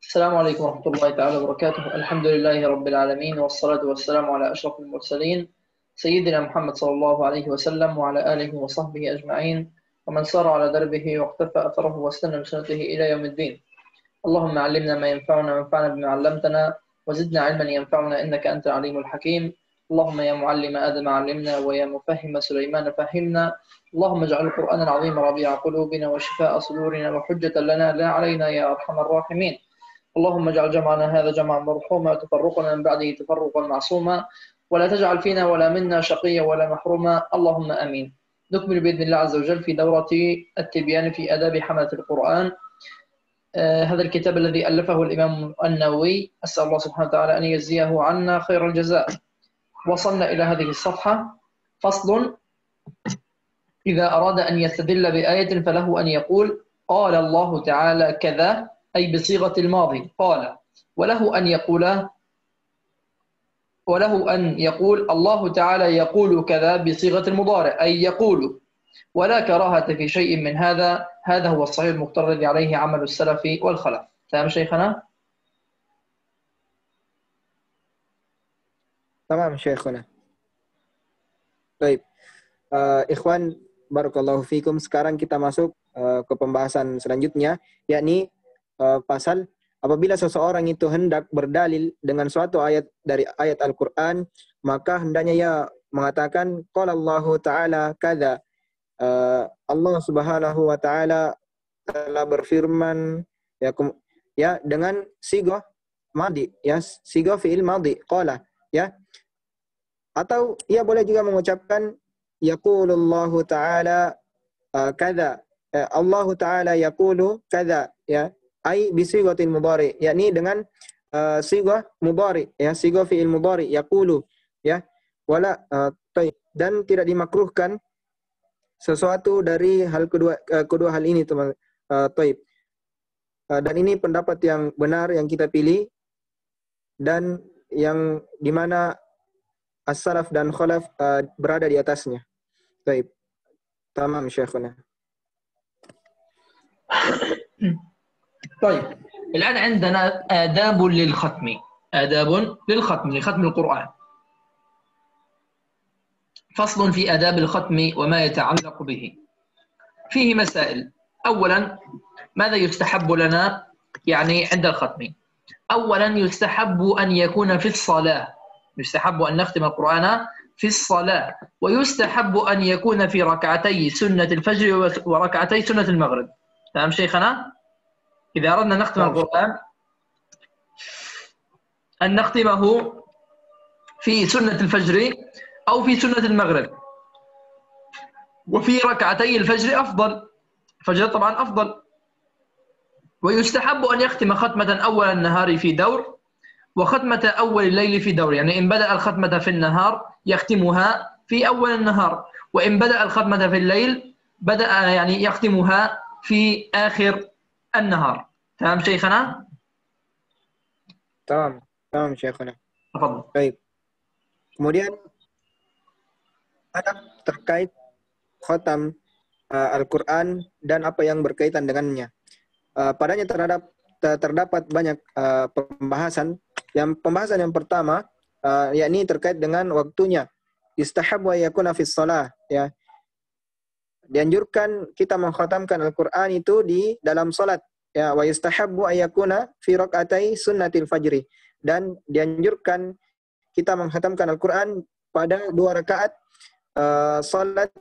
السلام عليكم ورحمة الله تعالى وبركاته. الحمد لله رب العالمين، والصلاة والسلام على أشرف المرسلين سيدنا محمد صلى الله عليه وسلم وعلى آله وصحبه أجمعين، ومن سار على دربه واقتفى أثره واستنى بسنته إلى يوم الدين. اللهم علمنا ما ينفعنا وانفعنا بما علمتنا، وزدنا علما ينفعنا إنك أنت العليم الحكيم. اللهم يا معلم آدم علمنا، ويا مفهم سليمان فهمنا. اللهم اجعل القرآن العظيم ربيع قلوبنا وشفاء صدورنا وحجة لنا لا علينا يا أرحم الراحمين. اللهم اجعل جمعنا هذا جمعا مرحوما، وتفرقنا من بعده تفرقا معصوما، ولا تجعل فينا ولا منا شقيا ولا محروما، اللهم امين. نكمل باذن الله عز وجل في دوره التبيان في اداب حمله القران. هذا الكتاب الذي الفه الامام النووي، اسال الله سبحانه وتعالى ان يجزيه عنا خير الجزاء. وصلنا الى هذه الصفحه. فصل: اذا اراد ان يستدل بايه فله ان يقول قال الله تعالى كذا، أي بصيغة الماضي قال، وله أن يقول الله تعالى يقول كذا بصيغة المضارع، أي يقول. ولا كراهة في شيء من هذا. هذا هو الصحيح المختار الذي عليه عمل السلف والخلف. تمام شيخنا؟ Tamam Syekhuna. Baik. Ikhwan, barakallahu fikum. Sekarang kita masuk ke pembahasan selanjutnya, yakni pasal apabila seseorang itu hendak berdalil dengan suatu ayat dari ayat Al-Quran, maka hendaknya ia mengatakan qala Allahu ta'ala kadza. Allah Subhanahu wa ta'ala telah berfirman, ya dengan sigah madi, ya sigah fi'il madi qala, ya. Atau ia boleh juga mengucapkan yaqulullahu ta'ala kadza, Allahu ta'ala yaqulu kadza, ya, ai bisighatil mudhari, yakni dengan sigah mudhari, ya, sigah fi'il mudhari yaqulu, ya. Wala dan tidak dimakruhkan sesuatu dari hal kedua hal ini, teman. Dan ini pendapat yang benar yang kita pilih dan yang dimana as-salaf dan khalaf berada di atasnya. Baik. Tamam Syekhuna. طيب، الآن عندنا آداب للختم. آداب لختم القرآن. فصل في آداب الختم وما يتعلق به. فيه مسائل. أولا، ماذا يستحب لنا يعني عند الختم؟ أولا، يستحب أن يكون في الصلاة. يستحب أن نختم القرآن في الصلاة، ويستحب أن يكون في ركعتي سنة الفجر وركعتي سنة المغرب. تمام شيخنا؟ إذا أردنا نختم القرآن أن نختمه في سنة الفجر أو في سنة المغرب، وفي ركعتي الفجر أفضل. الفجر طبعا أفضل. ويستحب أن يختم ختمة أول النهار في دور، وختمة أول الليل في دور. يعني إن بدأ الختمة في النهار يختمها في أول النهار، وإن بدأ الختمة في الليل يعني يختمها في آخر النهار. تمام شيخنا؟ Tamam Syekhuna. تفضل. Baik. Kemudian adab terkait khatam Al-Quran dan apa yang berkaitan dengannya. Padanya terdapat banyak pembahasan. Pembahasan yang pertama yakni terkait dengan waktunya. Istahabbu yakuna fis shalah, ya. Dianjurkan kita mengkhatamkan Al-Quran itu di dalam salat, ya. Wa yustahabbu yakuna fi rak'atai sunnatil fajri, dan dianjurkan kita mengkhatamkan Al-Quran pada 2 rakaat salat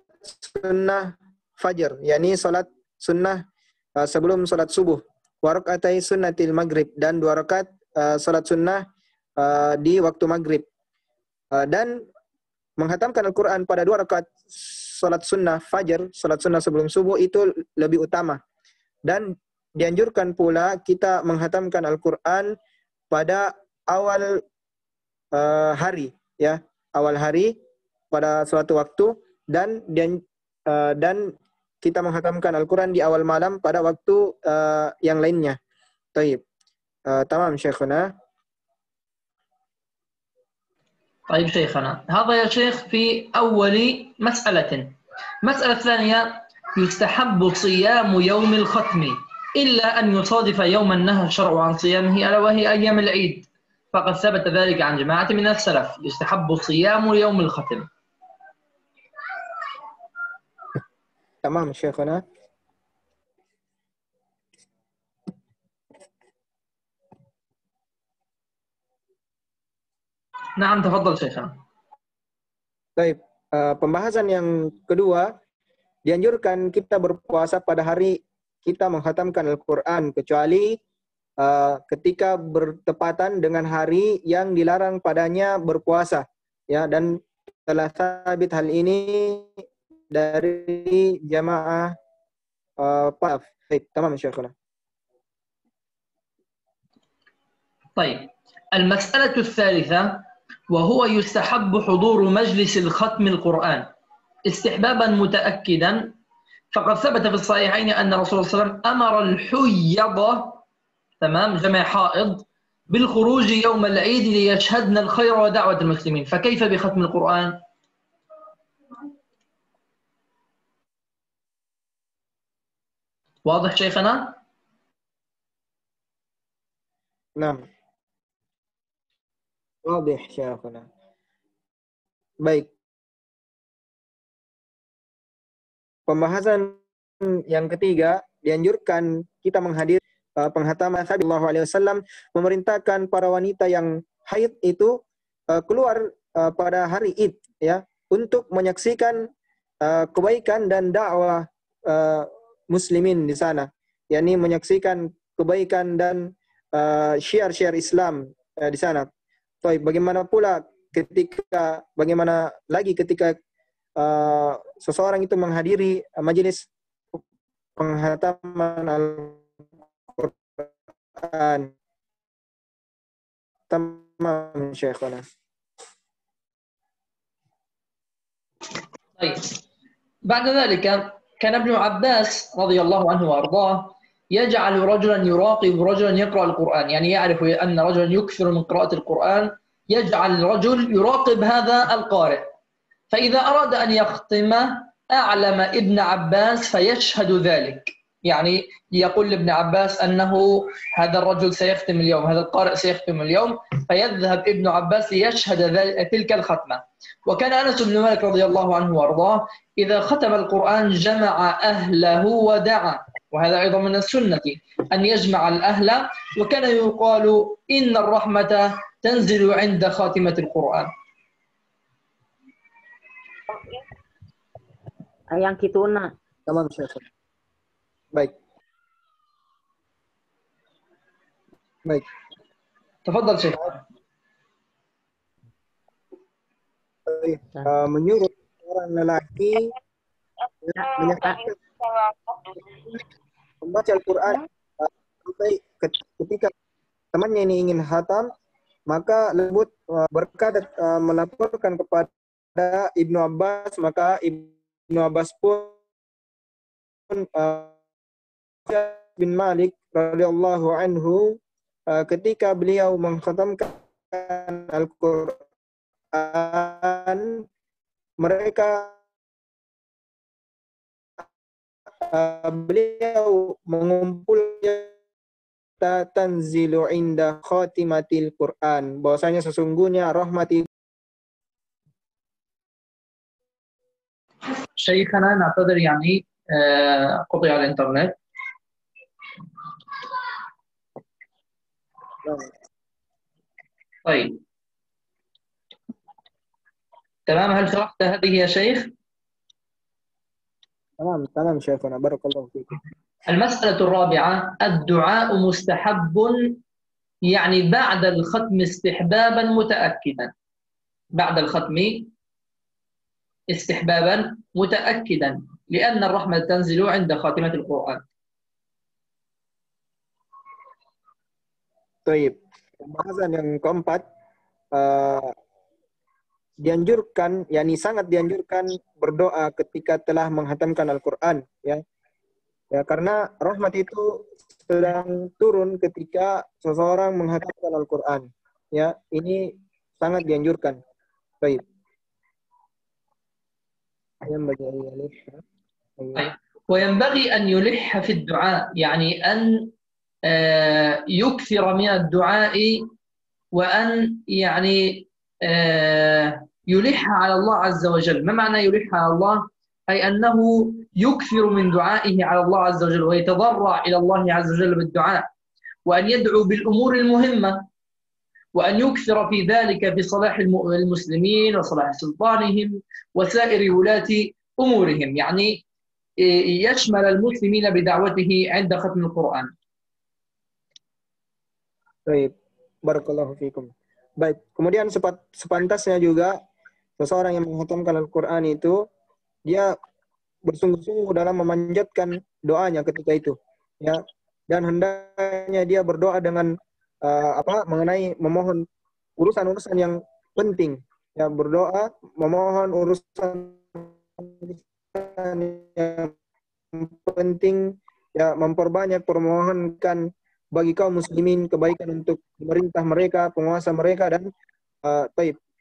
sunnah fajar, yakni salat sunnah sebelum salat subuh. Wa rak'atai sunnatil maghrib, dan 2 rakaat salat sunnah di waktu maghrib. Dan menghatamkan Al-Quran pada 2 rakaat salat sunnah fajar, salat sunnah sebelum subuh, itu lebih utama. Dan dianjurkan pula kita menghatamkan Al-Quran pada awal hari, ya, awal hari pada suatu waktu, dan kita menghatamkan Al-Quran di awal malam pada waktu yang lainnya. Taib. Tamam Syekhuna. طيب شيخنا، هذا يا شيخ في أول مسألة. المسألة الثانية: يستحب صيام يوم الختم. إلا أن يصادف يوما نهى الشرع عن صيامه ألا وهي أيام العيد، فقد ثبت ذلك عن جماعة من السلف يستحب صيام يوم الختم. تمام شيخنا. نعم تفضل شيخنا. Baik, pembahasan yang kedua, dianjurkan kita berpuasa pada hari kita menghatamkan Al-Quran, kecuali ketika bertepatan dengan hari yang dilarang padanya berpuasa. Ya, dan telah sabit hal ini dari jamaah Paf. Baik, tamam Syekhuna. طيب، المسألة الثالثة وهو يستحب حضور مجلس الختم القرآن استحبابا متأكدا، فقد ثبت في الصحيحين أن رسول الله صلى الله عليه وسلم أمر الحيضة، تمام، جمع حائض، بالخروج يوم العيد ليشهدن الخير ودعوة المسلمين، فكيف بختم القرآن؟ واضح شيخنا؟ Nah, wadah Syekhuna. Baik. Pembahasan yang ketiga, dianjurkan kita menghadiri penghataman Sallallahu Alaihi Wasallam memerintahkan para wanita yang haid itu keluar pada hari Id, ya, untuk menyaksikan kebaikan dan dakwah muslimin di sana, yakni menyaksikan kebaikan dan syiar-syiar Islam di sana. Baik, bagaimana lagi ketika seseorang itu menghadiri majelis penghataman Al-Quran. Tamam Syekhana. طيب، بعد ذلك كان ابن عباس رضي الله عنه وأرضاه يجعل رجلا يراقب رجلا يقرأ القرآن، يعني يعرف أن رجلا يكثر من قراءة القرآن، يجعل الرجل يراقب هذا القارئ، فإذا أراد أن يختم أعلم ابن عباس فيشهد ذلك، يعني يقول لابن عباس أنه هذا الرجل سيختم اليوم، هذا القارئ سيختم اليوم، فيذهب ابن عباس ليشهد تلك الختمة. وكان أنس بن مالك رضي الله عنه وأرضاه إذا ختم القرآن جمع أهله ودعا، وهذا أيضا من السنة أن يجمع الأهل، وكان يقال إن الرحمة تنزل عند خاتمة القرآن. Yang kituna. Tamam Syekh. Baik. Baik. تفضل شيخ. Menyuruh orang lelaki menyaksikan membaca Al-Quran sampai ketika temannya ini ingin hatam, maka lembut berkata melaporkan kepada Ibnu Abbas, maka Ibnu Abbas pun bin Malik radhiyallahu anhu ketika beliau mengkhatamkan Al-Quran, mereka beliau mengumpulnya tanzilu inda khatimatil Quran, bahwasanya sesungguhnya rahmat. شيخنا نعتذر يعني قطع الإنترنت. طيب تمام، هل شرحت هذه يا شيخ؟ تمام شيخنا بارك الله فيكم. المسألة الرابعة الدعاء مستحب، يعني بعد الختم استحبابا متأكدا، بعد الختم استحبابا متأكدا لأن الرحمة تنزل عند خاتمة القرآن. طيب, pembahasan yang keempat, dianjurkan, yakni sangat dianjurkan berdoa ketika telah menghatamkan Al-Quran, ya. Ya, karena rahmat itu sedang turun ketika seseorang menghatamkan Al-Quran. Ya, ini sangat dianjurkan. Baik. طيب. وينبغي أن يلح في الدعاء، يعني أن يكثر من الدعاء، وأن يعني يلح على الله عز وجل. ما معنى يلح على الله؟ أي أنه يكثر من دعائه على الله عز وجل، ويتضرع إلى الله عز وجل بالدعاء، وأن يدعو بالأمور المهمة، وأن يكثر في ذلك في صلاح المسلمين وصلاح سلطانهم وسائر ولاة أمورهم، يعني يشمل المسلمين بدعوته عند ختم القرآن. Baik, barakallahu fikum. Baik, kemudian sepantasnya juga seseorang yang menghatamkan Al-Quran itu dia bersungguh-sungguh dalam memanjatkan doanya ketika itu, ya, dan hendaknya dia berdoa dengan mengenai memohon urusan-urusan yang penting, ya, berdoa memohon urusan yang penting, ya, memperbanyak permohonkan bagi kaum muslimin kebaikan untuk pemerintah mereka, penguasa mereka, dan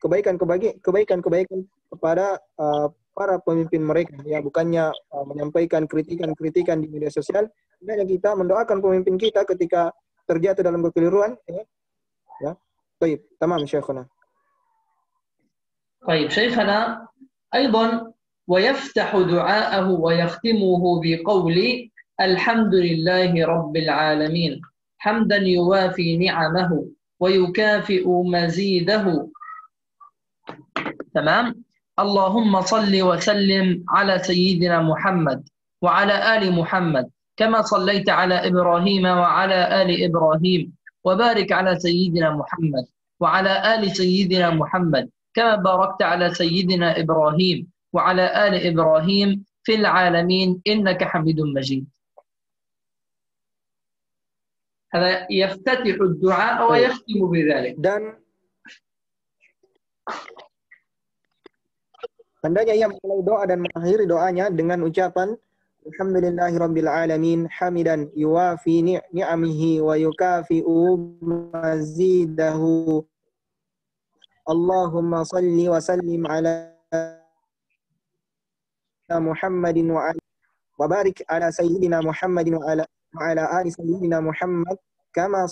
kebaikan kepada para pemimpin mereka, ya, bukannya menyampaikan kritikan di media sosial. Hendaknya kita mendoakan pemimpin kita ketika terjatuh dalam kekeliruan, ya. Baik, tamam Syekhuna. طيب شيخنا أيضا ويفتح دعاءه ويختمه بقول الحمد لله رب العالمين حمدا يوافي نعمه ويكافئ مزيده. تمام. اللهم صل وسلم على سيدنا محمد وعلى آل محمد كما صليت على إبراهيم وعلى آل إبراهيم، وبارك على سيدنا محمد وعلى آل سيدنا محمد كما باركت على سيدنا إبراهيم وعلى آل إبراهيم في العالمين إنك حميد مجيد. هذا يفتتح الدعاء ويختم بذلك. Dan hendaknya ia memulai doa dan mengakhiri doanya dengan ucapan Alhamdulillahirabbil alamin hamidan yuwafi ni'amihi wa yukafi'u mazidahu. Allahumma salli wa sallim ala Muhammadin wa barik ala sayyidina Muhammadin wa ala ali sayyidina Muhammad kama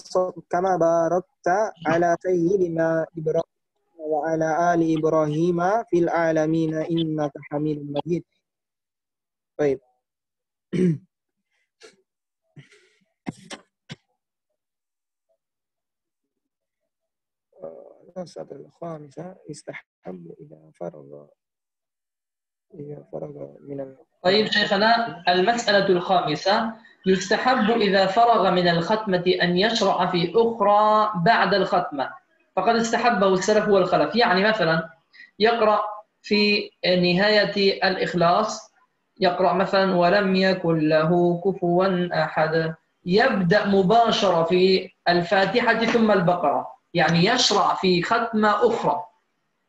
barakta ala sayyidina Ibrahim wa ala ali Ibrahim fil alamin innaka Hamidum Majid. Baik. المسألة الخامسة يستحب إذا فرغ من طيب شيخنا، المسألة الخامسة يستحب إذا فرغ من الختمة أن يشرع في أخرى بعد الختمة، فقد استحبه السلف والخلف. يعني مثلا يقرأ في نهاية الإخلاص، يقرأ مثلا ولم يكن له كفوا أحد، يبدأ مباشرة في الفاتحة ثم البقرة، يعني يشرع في ختمة أخرى.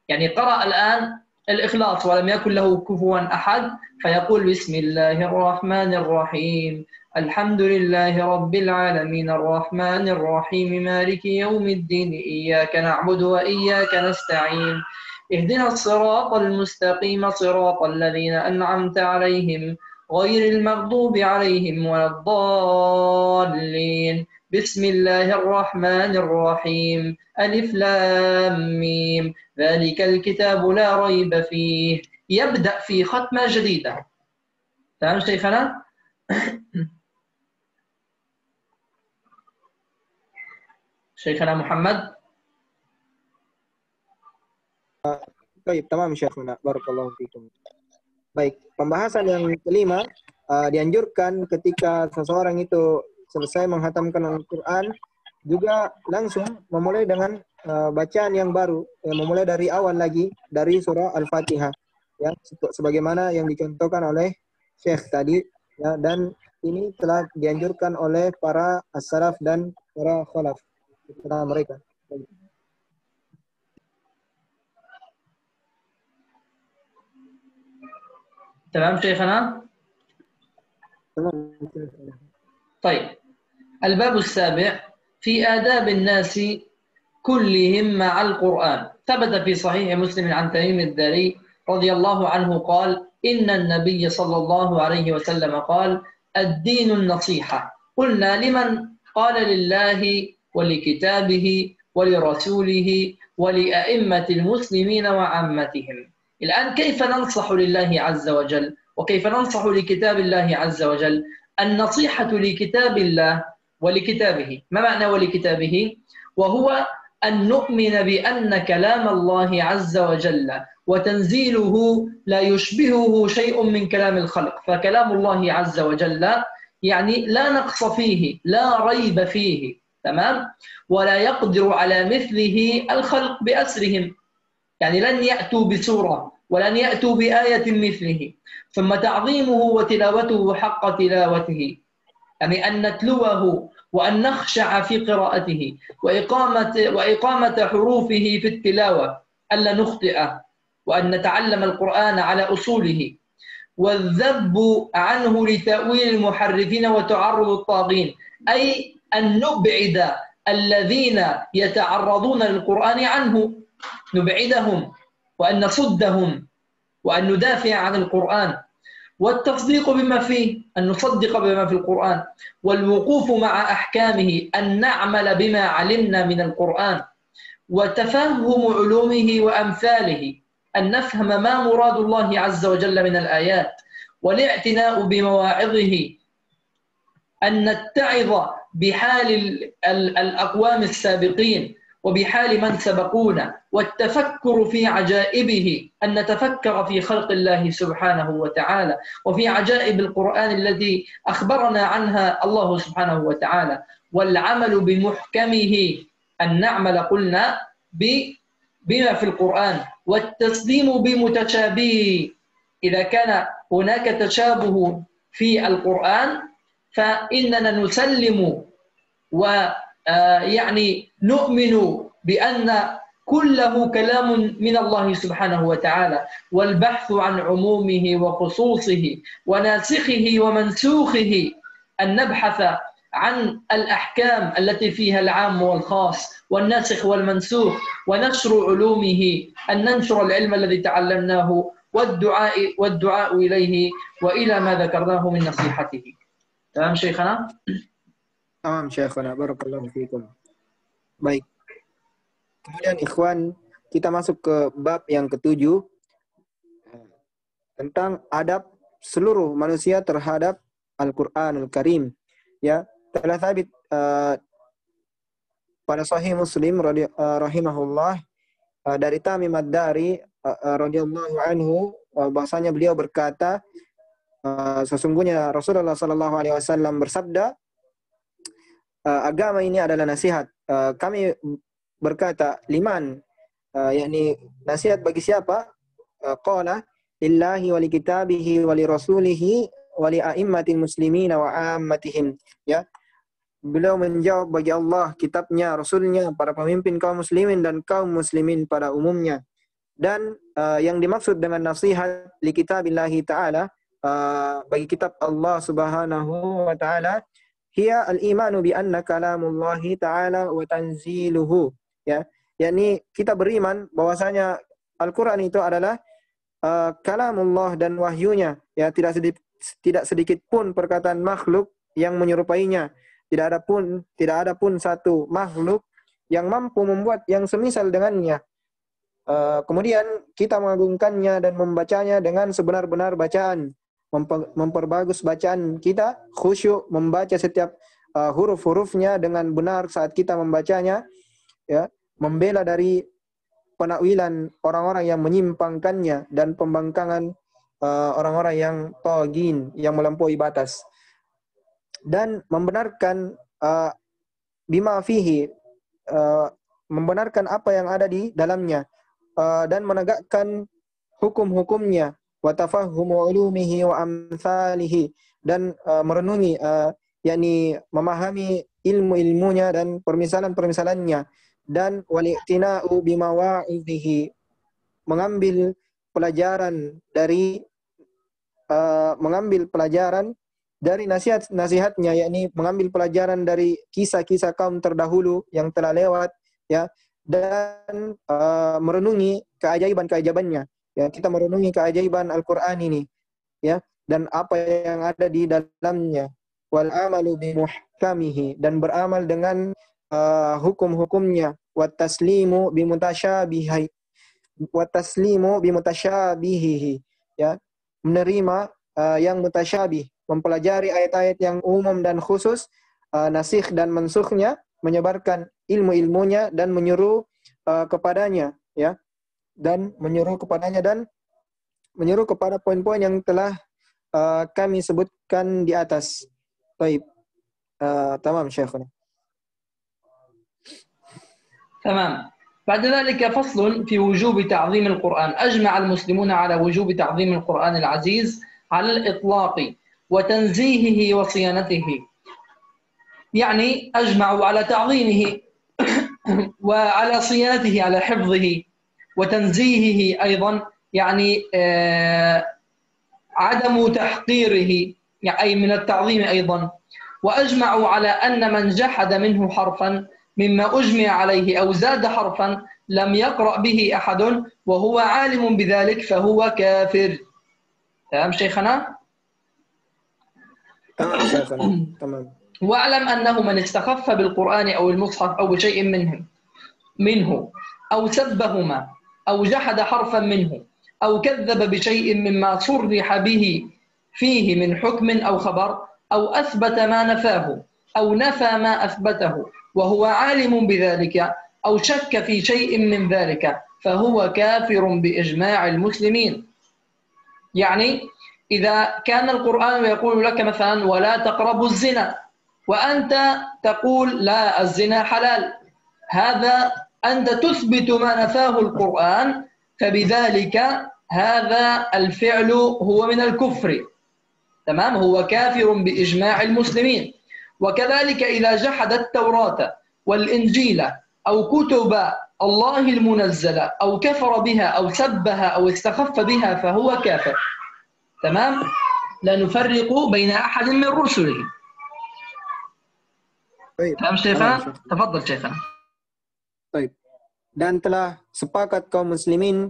يعني قرأ الآن الإخلاص ولم يكن له كفوا أحد، فيقول بسم الله الرحمن الرحيم الحمد لله رب العالمين الرحمن الرحيم مالك يوم الدين إياك نعبد وإياك نستعين اهدنا الصراط المستقيم صراط الذين أنعمت عليهم غير المغضوب عليهم ولا الضالين بسم الله الرحمن الرحيم ألف لام ميم ذلك الكتاب لا ريب فيه. يبدأ في ختمة جديدة. تمام شيخنا؟ شيخنا محمد. Baik, tamam Syekhuna. Barakallahu fikum. Baik, pembahasan yang kelima, dianjurkan ketika seseorang itu selesai menghatamkan Al-Quran juga langsung memulai dengan bacaan yang baru, memulai dari awal lagi dari surah Al-Fatihah, ya, sebagaimana yang dicontohkan oleh Syekh tadi, ya, dan ini telah dianjurkan oleh para as-salaf dan para khalaf setelah mereka. تمام شيخنا؟ طيب، الباب السابع في آداب الناس كلهم مع القرآن. ثبت في صحيح مسلم عن تميم الداري رضي الله عنه قال: إن النبي صلى الله عليه وسلم قال: الدين النصيحة. قلنا: لمن؟ قال: لله ولكتابه ولرسوله ولأئمة المسلمين وعامتهم. الآن كيف ننصح لله عز وجل وكيف ننصح لكتاب الله عز وجل؟ النصيحة لكتاب الله ولكتابه. ما معنى ولكتابه؟ وهو أن نؤمن بأن كلام الله عز وجل وتنزيله لا يشبهه شيء من كلام الخلق، فكلام الله عز وجل يعني لا نقص فيه، لا ريب فيه، تمام؟ ولا يقدر على مثله الخلق بأسرهم، يعني لن يأتوا بسورة ولن يأتوا بآية مثله. ثم تعظيمه وتلاوته حق تلاوته، يعني أن نتلوه وأن نخشع في قراءته وإقامة حروفه في التلاوة، ألا نخطئ، وأن نتعلم القرآن على أصوله، والذب عنه لتأويل المحرفين وتعرض الطاغين، أي أن نبعد الذين يتعرضون للقرآن عنه، نبعدهم وأن نصدهم وأن ندافع عن القرآن، والتصديق بما فيه، أن نصدق بما في القرآن، والوقوف مع أحكامه، أن نعمل بما علمنا من القرآن، وتفهم علومه وأمثاله، أن نفهم ما مراد الله عز وجل من الآيات، والاعتناء بمواعظه، أن نتعظ بحال الأقوام السابقين وبحال من سبقونا، والتفكر في عجائبه، أن نتفكر في خلق الله سبحانه وتعالى وفي عجائب القرآن التي أخبرنا عنها الله سبحانه وتعالى، والعمل بمحكمه، أن نعمل قلنا بما في القرآن، والتسليم بمتشابهه. إذا كان هناك تشابه في القرآن فإننا نسلم ويعني نؤمن بأن كله كلام من الله سبحانه وتعالى، والبحث عن عمومه وخصوصه وناسخه ومنسوخه، أن نبحث عن الأحكام التي فيها العام والخاص والناسخ والمنسوخ، ونشر علومه، أن ننشر العلم الذي تعلمناه، والدعاء إليه وإلى ما ذكرناه من نصيحته. تمام شيخنا؟ Tamam Syekhana, barakallahu fikum. Baik. Kemudian ikhwan, kita masuk ke bab yang ketujuh tentang adab seluruh manusia terhadap Al-Qur'anul Karim. Ya, telah sabit pada Sahih Muslim rahimahullah dari Tamim ad-Dari radhiyallahu anhu bahwasanya beliau berkata, sesungguhnya Rasulullah sallallahu alaihi wasallam bersabda, agama ini adalah nasihat. Kami berkata, liman, yakni nasihat bagi siapa? Qala lillahi wa likitabihi wa lirasulihi wa li'a'immatil muslimina wa ammatihim. Ya. Beliau menjawab, bagi Allah, kitabnya, rasulnya, para pemimpin kaum muslimin dan kaum muslimin pada umumnya. Dan yang dimaksud dengan nasihat li kitabillahi ta'ala, bagi kitab Allah subhanahu wa ta'ala, hiya al-imanu bi anna kalamullahi ta'ala wa tanziluhu. Ya, yakni kita beriman bahwasanya Al-Qur'an itu adalah kalamullah dan wahyunya, ya, tidak sedikit pun perkataan makhluk yang menyerupainya. Tidak ada pun satu makhluk yang mampu membuat yang semisal dengannya. Kemudian kita mengagungkannya dan membacanya dengan sebenar-benar bacaan, memperbagus bacaan kita, khusyuk membaca setiap huruf-hurufnya dengan benar saat kita membacanya, ya, membela dari penakwilan orang-orang yang menyimpangkannya dan pembangkangan orang-orang yang tagin, yang melampaui batas, dan membenarkan bima fihi, membenarkan apa yang ada di dalamnya, dan menegakkan hukum-hukumnya, wa tafahhumu ulumihi wa amsalihi, dan merenungi, yakni memahami ilmu-ilmunya dan permisalan-permisalannya, dan wali'tina'u bimawa'idhihi, mengambil pelajaran dari nasihat-nasihatnya, yakni mengambil pelajaran dari kisah-kisah kaum terdahulu yang telah lewat, ya, dan merenungi keajaiban-keajaibannya, Ya, kita merenungi keajaiban Al-Qur'an ini, ya, dan apa yang ada di dalamnya. Wal amalu bi muhkamihi, dan beramal dengan hukum-hukumnya. Wat taslimu bi mutasyabihi, wat taslimu bi mutasyabihihi, ya, menerima yang mutasyabih, mempelajari ayat-ayat yang umum dan khusus, nasikh dan mansukhnya, menyebarkan ilmu-ilmunya dan menyuruh kepadanya, ya, dan menyuruh kepadanya dan menyuruh kepada poin-poin yang telah kami sebutkan di atas. Baik, tamam Syekhuna. تمام. بعد ذلك فصل في وجوب تعظيم القرآن. أجمع المسلمون على وجوب تعظيم القرآن العزيز على الإطلاق وتنزيهه وصيانته. يعني أجمعوا على تعظيمه وعلى صيانته، على حفظه وتنزيهه أيضا، يعني عدم تحقيره، يعني أي من التعظيم أيضا. وأجمعوا على أن من جحد منه حرفا مما أجمع عليه أو زاد حرفا لم يقرأ به أحد وهو عالم بذلك فهو كافر. تمام شيخنا؟ تمام شيخنا، تمام. واعلم أنه من استخف بالقرآن أو المصحف أو بشيء منه أو سبهما أو جحد حرفا منه أو كذب بشيء مما صرح به فيه من حكم أو خبر أو أثبت ما نفاه أو نفى ما أثبته وهو عالم بذلك أو شك في شيء من ذلك فهو كافر بإجماع المسلمين. يعني إذا كان القرآن يقول لك مثلا ولا تقربوا الزنا، وأنت تقول لا الزنا حلال، هذا أنت تثبت ما نفاه القرآن، فبذلك هذا الفعل هو من الكفر. تمام، هو كافر بإجماع المسلمين. وكذلك إذا جحد التوراة والإنجيل أو كتب الله المنزلة أو كفر بها أو سبها أو استخف بها فهو كافر. تمام، لا نفرق بين أحد من رسله. تمام شيخنا؟ تفضل شيخنا. Baik. Dan telah sepakat kaum muslimin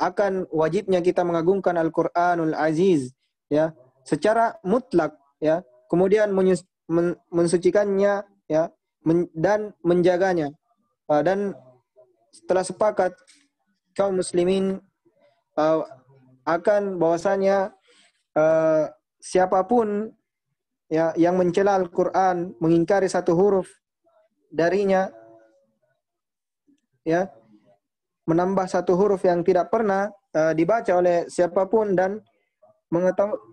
akan wajibnya kita mengagungkan Al-Qur'anul Aziz, ya, secara mutlak, ya, kemudian mensucikannya, ya, dan menjaganya. Dan setelah sepakat kaum muslimin akan bahwasanya siapapun, ya, yang mencela Al-Qur'an, mengingkari satu huruf darinya, ya, menambah satu huruf yang tidak pernah dibaca oleh siapapun dan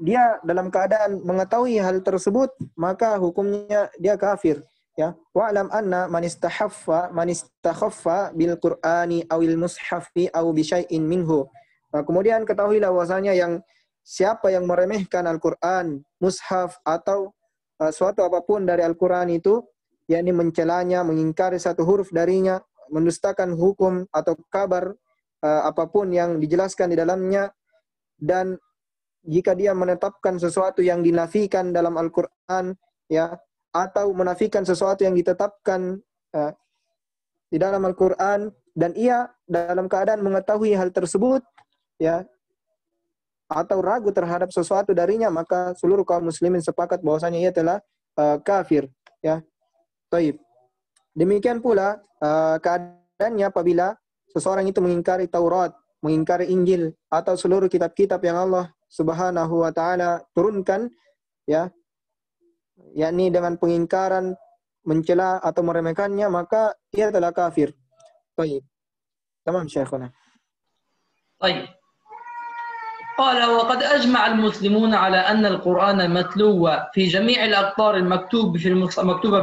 dia dalam keadaan mengetahui hal tersebut, maka hukumnya dia kafir, ya. Wa'lam anna man istakhaffa bil Qur'ani awil mushafi aw bi syai'in minhu. Kemudian ketahuilah bahwasanya siapa yang meremehkan Al-Qur'an, mushaf atau suatu apapun dari Al-Qur'an itu, yakni mencelanya, mengingkari satu huruf darinya, mendustakan hukum atau kabar apapun yang dijelaskan di dalamnya, dan jika dia menetapkan sesuatu yang dinafikan dalam Al-Qur'an, ya, atau menafikan sesuatu yang ditetapkan di dalam Al-Qur'an dan ia dalam keadaan mengetahui hal tersebut, ya, atau ragu terhadap sesuatu darinya, maka seluruh kaum muslimin sepakat bahwasanya ia telah kafir, ya. Baik. Demikian pula keadaannya apabila seseorang itu mengingkari Taurat, mengingkari Injil atau seluruh kitab-kitab yang Allah Subhanahu wa taala turunkan, ya, yakni dengan pengingkaran, mencela atau meremehkannya, maka ia telah kafir. Baik. Tamam Syekhuna. طيب. قال وقد أجمع المسلمون على أن القرآن متلو في جميع الأقطار المكتوبة في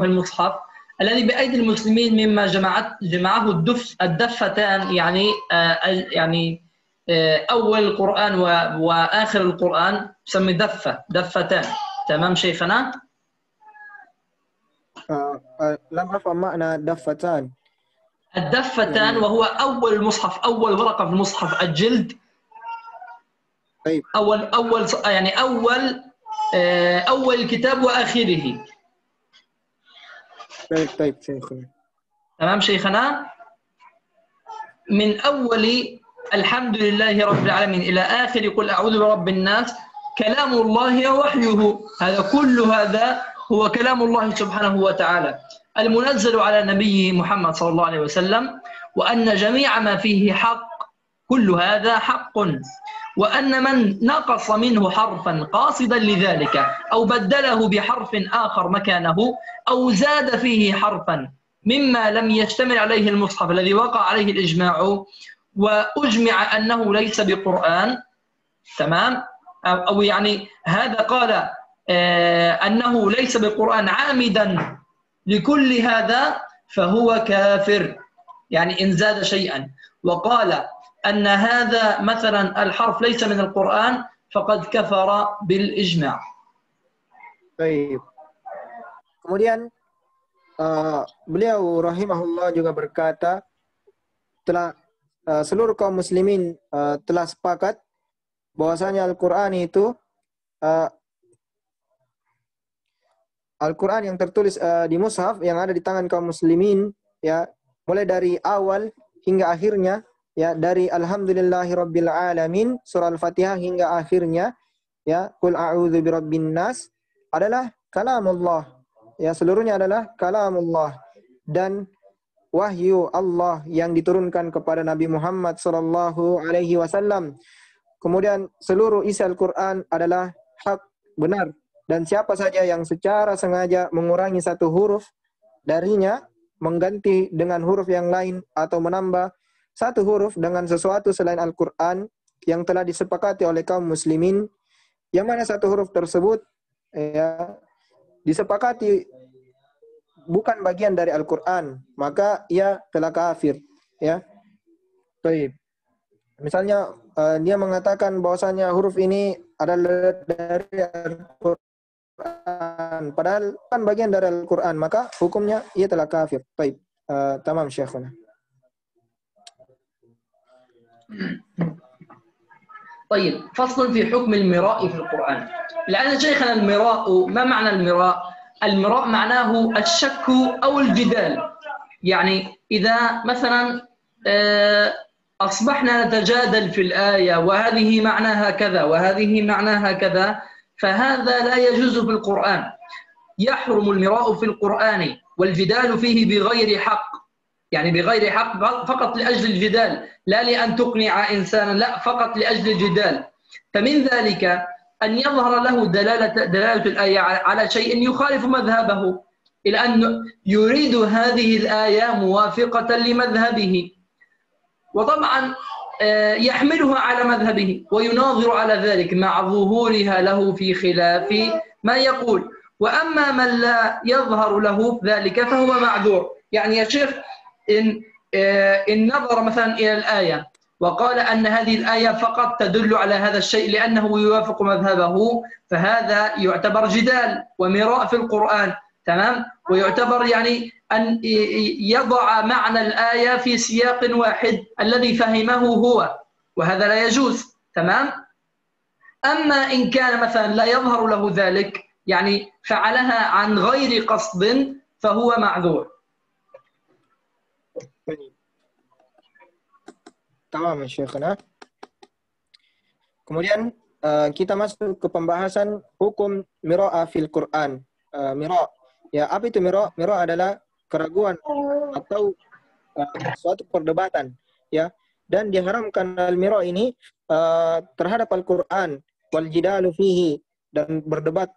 المصحف الذي بأيدي المسلمين مما جمعه الدفتان، يعني أول القرآن وآخر القرآن تسمي دفتان. تمام شيخنا؟ لم أفهم معنى دفتان. الدفتان وهو أول المصحف، أول ورقة في المصحف، الجلد. طيب. يعني أول الكتاب وآخره. طيب شيخنا. تمام شيخنا؟ من أول الحمد لله رب العالمين إلى آخر قل أعوذ برب الناس كلام الله ووحيه. هذا كل هذا هو كلام الله سبحانه وتعالى المنزل على نبيه محمد صلى الله عليه وسلم، وأن جميع ما فيه حق، كل هذا حق، وأن من نقص منه حرفا قاصدا لذلك أو بدله بحرف آخر مكانه أو زاد فيه حرفا مما لم يشتمل عليه المصحف الذي وقع عليه الإجماع وأجمع أنه ليس بقرآن، تمام، أو يعني هذا قال أنه ليس بقرآن عامدا لكل هذا فهو كافر، يعني إن زاد شيئا وقال أن هذا مثلا الحرف ليس من القرآن فقد كفر بالإجماع. Baik. Kemudian beliau rahimahullah juga berkata telah seluruh kaum muslimin telah sepakat bahwasanya Al-Qur'an itu Al-Qur'an yang tertulis di mushaf yang ada di tangan kaum muslimin, ya, mulai dari awal hingga akhirnya, ya, dari alhamdulillahirabbil alamin surah Al-Fatihah hingga akhirnya, ya, qul a'udzu birabbin nas adalah kalamullah, ya, seluruhnya adalah kalamullah dan wahyu Allah yang diturunkan kepada Nabi Muhammad sallallahu alaihi wasallam. Kemudian seluruh isi Al-Qur'an adalah hak, benar, dan siapa saja yang secara sengaja mengurangi satu huruf darinya, mengganti dengan huruf yang lain atau menambah satu huruf dengan sesuatu selain Al-Qur'an yang telah disepakati oleh kaum muslimin, yang mana satu huruf tersebut, ya, disepakati bukan bagian dari Al-Qur'an, maka ia telah kafir, ya. Baik. Misalnya dia mengatakan bahwasanya huruf ini adalah dari Al-Qur'an, padahal kan bagian dari Al-Qur'an, maka hukumnya ia telah kafir. Baik. Tamam Syekhuna. طيب، فصل في حكم المراء في القرآن. الآن شيخنا المراء، ما معنى المراء؟ المراء معناه الشك أو الجدال، يعني إذا مثلا أصبحنا نتجادل في الآية وهذه معناها كذا وهذه معناها كذا، فهذا لا يجوز في القرآن. يحرم المراء في القرآن والجدال فيه بغير حق، يعني بغير حق فقط لأجل الجدال، لا لأن تقنع إنسانا، لا، فقط لأجل الجدال. فمن ذلك أن يظهر له دلالة الآية على شيء يخالف مذهبه، إلى أن يريد هذه الآية موافقة لمذهبه، وطبعا يحملها على مذهبه ويناظر على ذلك مع ظهورها له في خلاف ما يقول. وأما من لا يظهر له ذلك فهو معذور. يعني يا شيخ إن نظر مثلا إلى الآية وقال أن هذه الآية فقط تدل على هذا الشيء لأنه يوافق مذهبه، فهذا يعتبر جدال ومراء في القرآن، تمام، ويعتبر يعني أن يضع معنى الآية في سياق واحد الذي فهمه هو، وهذا لا يجوز، تمام. أما إن كان مثلا لا يظهر له ذلك، يعني فعلها عن غير قصد، فهو معذور. Tamam Syekhna. Kemudian kita masuk ke pembahasan hukum mira'a fil Quran. Mira', ya, apa itu mira'? Mira' adalah keraguan atau suatu perdebatan, ya, dan diharamkan al-mira' ini terhadap Al-Qur'an wal jidalu fihi, dan berdebat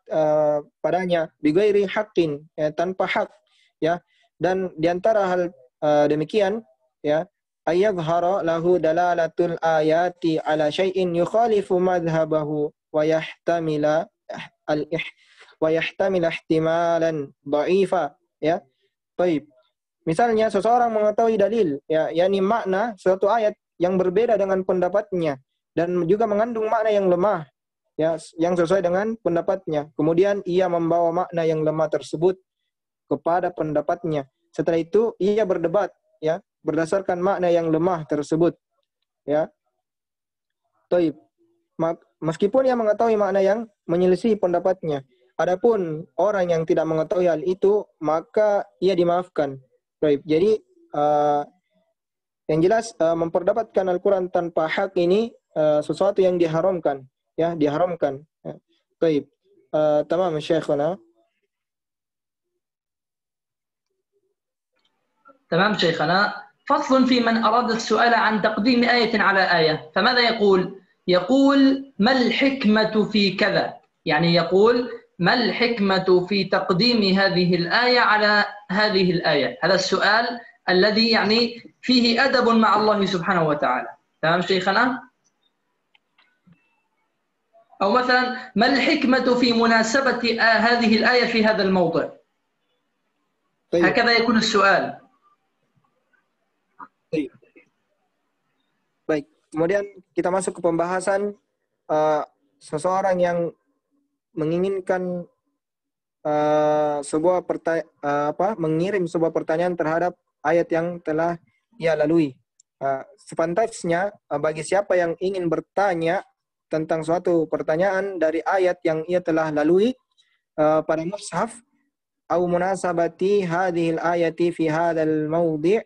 padanya bighairi haqqin, ya, tanpa hak, ya, dan diantara hal demikian, ya, ayyadhhara lahu dalalatul ayati ala syai'in yukhalifu madhhabahu wa yahtamila ihtimalan dha'ifa, ya. Baik. Misalnya seseorang mengetahui dalil, ya, yakni makna suatu ayat yang berbeda dengan pendapatnya dan juga mengandung makna yang lemah, ya, yang sesuai dengan pendapatnya. Kemudian ia membawa makna yang lemah tersebut kepada pendapatnya. Setelah itu ia berdebat, ya, berdasarkan makna yang lemah tersebut, ya. Taib. Meskipun ia mengetahui makna yang menyelisih pendapatnya. Adapun orang yang tidak mengetahui hal itu, maka ia dimaafkan. Taib. Jadi Yang jelas memperdapatkan Al-Quran tanpa hak ini sesuatu yang diharamkan, ya, diharamkan. Ya. Baik, tamam Syekhuna. تمام شيخنا. فصل في من أراد السؤال عن تقديم آية على آية، فماذا يقول؟ يقول ما الحكمة في كذا، يعني يقول ما الحكمة في تقديم هذه الآية على هذه الآية. هذا السؤال الذي يعني فيه أدب مع الله سبحانه وتعالى. تمام شيخنا؟ أو مثلا ما الحكمة في مناسبة هذه الآية في هذا الموضع. هكذا يكون السؤال. Baik, kemudian kita masuk ke pembahasan seseorang yang menginginkan mengirim sebuah pertanyaan terhadap ayat yang telah ia lalui. Sepantasnya bagi siapa yang ingin bertanya tentang suatu pertanyaan dari ayat yang ia telah lalui pada mushaf, au munasabati hadhil ayati fi hadzal mawdi'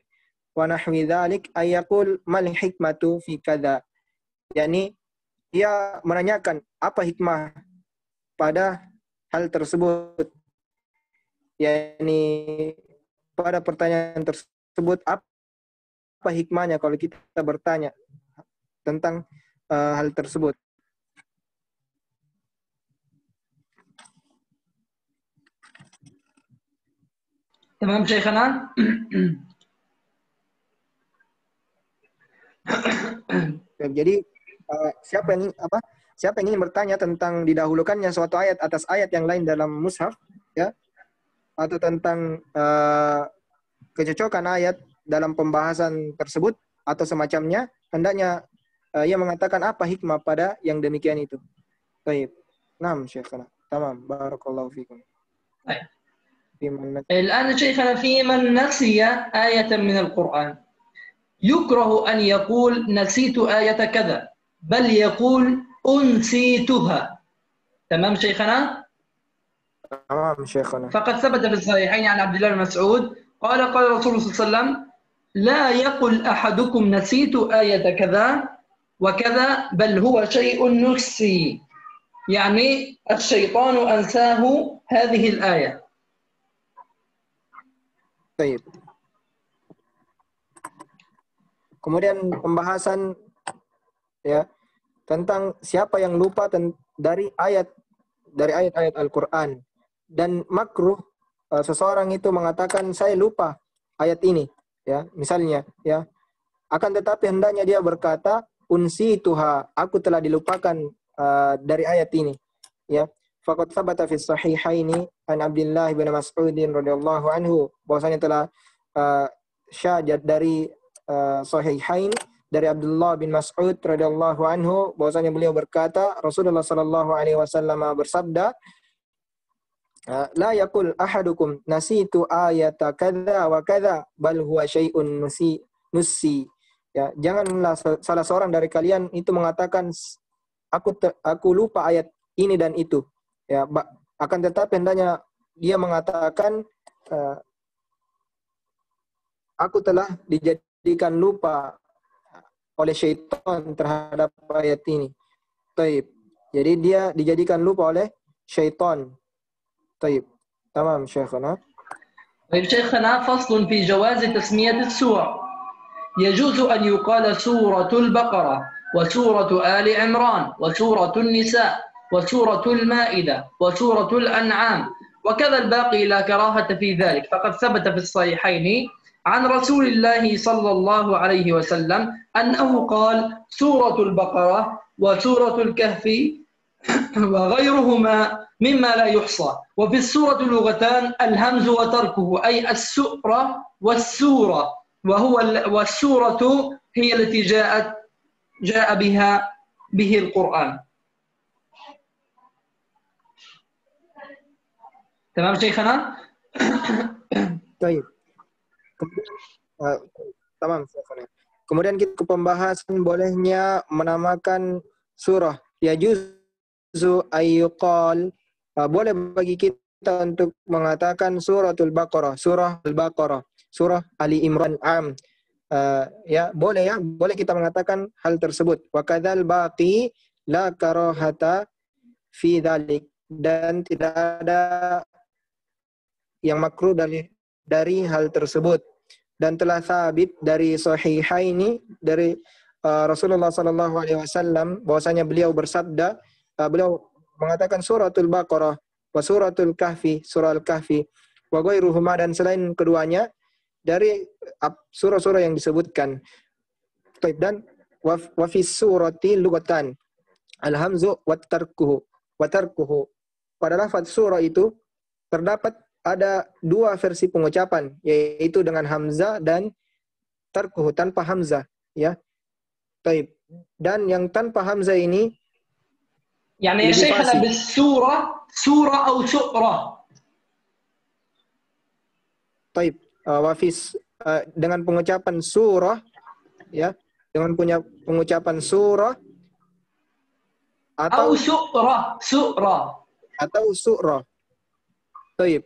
wa nahwi dzalik ay yaqul mal hikmatu fi kadza. yakni dia menanyakan apa hikmah pada hal tersebut, yakni pada pertanyaan tersebut apa hikmahnya kalau kita bertanya tentang hal tersebut. Tamam Syekhana. Jadi siapa yang ingin bertanya tentang didahulukannya suatu ayat atas ayat yang lain dalam mushaf, ya, atau tentang kecocokan ayat dalam pembahasan tersebut atau semacamnya, hendaknya ia mengatakan apa hikmah pada yang demikian itu. Baik. Naam Syekhana. Tamam. Barakallahu fikum. الآن شيخنا في من نسي آية من القرآن يكره أن يقول نسيت آية كذا، بل يقول أنسيتها. تمام شيخنا؟ تمام شيخنا. فقد ثبت في الصحيحين عن عبد الله بن مسعود قال قال رسول الله صلى الله عليه وسلم لا يقل أحدكم نسيت آية كذا وكذا بل هو شيء نسي، يعني الشيطان أنساه هذه الآية. Baik. Kemudian pembahasan, ya, tentang siapa yang lupa dari ayat-ayat Al-Qur'an, dan makruh seseorang itu mengatakan saya lupa ayat ini, ya, misalnya, ya. Akan tetapi hendaknya dia berkata unsi tuha, aku telah dilupakan dari ayat ini, ya. Faqad thabata fi sahihaini an Abdullah bin Mas'ud radhiyallahu anhu, bahwasanya telah syahid dari sahihain dari Abdullah bin Mas'ud radhiyallahu anhu, bahwasanya beliau berkata Rasulullah sallallahu alaihi wasallam bersabda, la yaqul ahadukum nasitu ayata kadza wa kadza bal huwa syai'un nusi. Ya, janganlah salah seorang dari kalian itu mengatakan aku lupa ayat ini dan itu. Ya, akan tetapi hendaknya dia mengatakan aku telah dijadikan lupa oleh syaitan terhadap ayat ini. Taib. Jadi dia dijadikan lupa oleh syaitan. Taib. Tamam Syekhana. طيب شيخنا فصل في جواز تسمية السور. يجوز أن يقال سورة البقرة وسورة آل عمران وسورة النساء وسورة المائدة وسورة الأنعام وكذا الباقي لا كراهة في ذلك، فقد ثبت في الصحيحين عن رسول الله صلى الله عليه وسلم أنه قال سورة البقرة وسورة الكهف وغيرهما مما لا يحصى. وفي السورة لغتان الهمز وتركه، أي السؤرة والسورة، والسورة هي التي جاء به القرآن. تمام شيخنا؟ طيب. Tamam Syekhana. Kemudian kita ke pembahasan bolehnya menamakan surah. Yajuzu ayyuqal, boleh bagi kita untuk mengatakan suratul Baqarah, surah Al-Baqarah, surah Ali Imran, Ya boleh kita mengatakan hal tersebut. Wa kadzal baqi la karahata fi dzalik, dan tidak ada yang makruh dari hal tersebut, dan telah sabit dari sahihaini dari Rasulullah sallallahu alaihi wasallam bahwasanya beliau bersabda, beliau mengatakan suratul Baqarah wa suratul Kahfi, surah Al-Kahfi wa ghairuhuma, dan selain keduanya dari surah-surah yang disebutkan. Dan wa fi surati lugatan al-hamzu wa tarkuhu. Pada lafaz surah itu terdapat ada dua versi pengucapan, yaitu dengan hamzah dan tarkuhu tanpa hamzah, ya. Taib. Dan yang tanpa hamzah ini يعني يا lebih شيخنا fasih. بالسورة سورة أو سؤرة. Taib. Dengan pengucapan surah, ya, dengan pengucapan surah أو atau سؤرة. surah. Taib.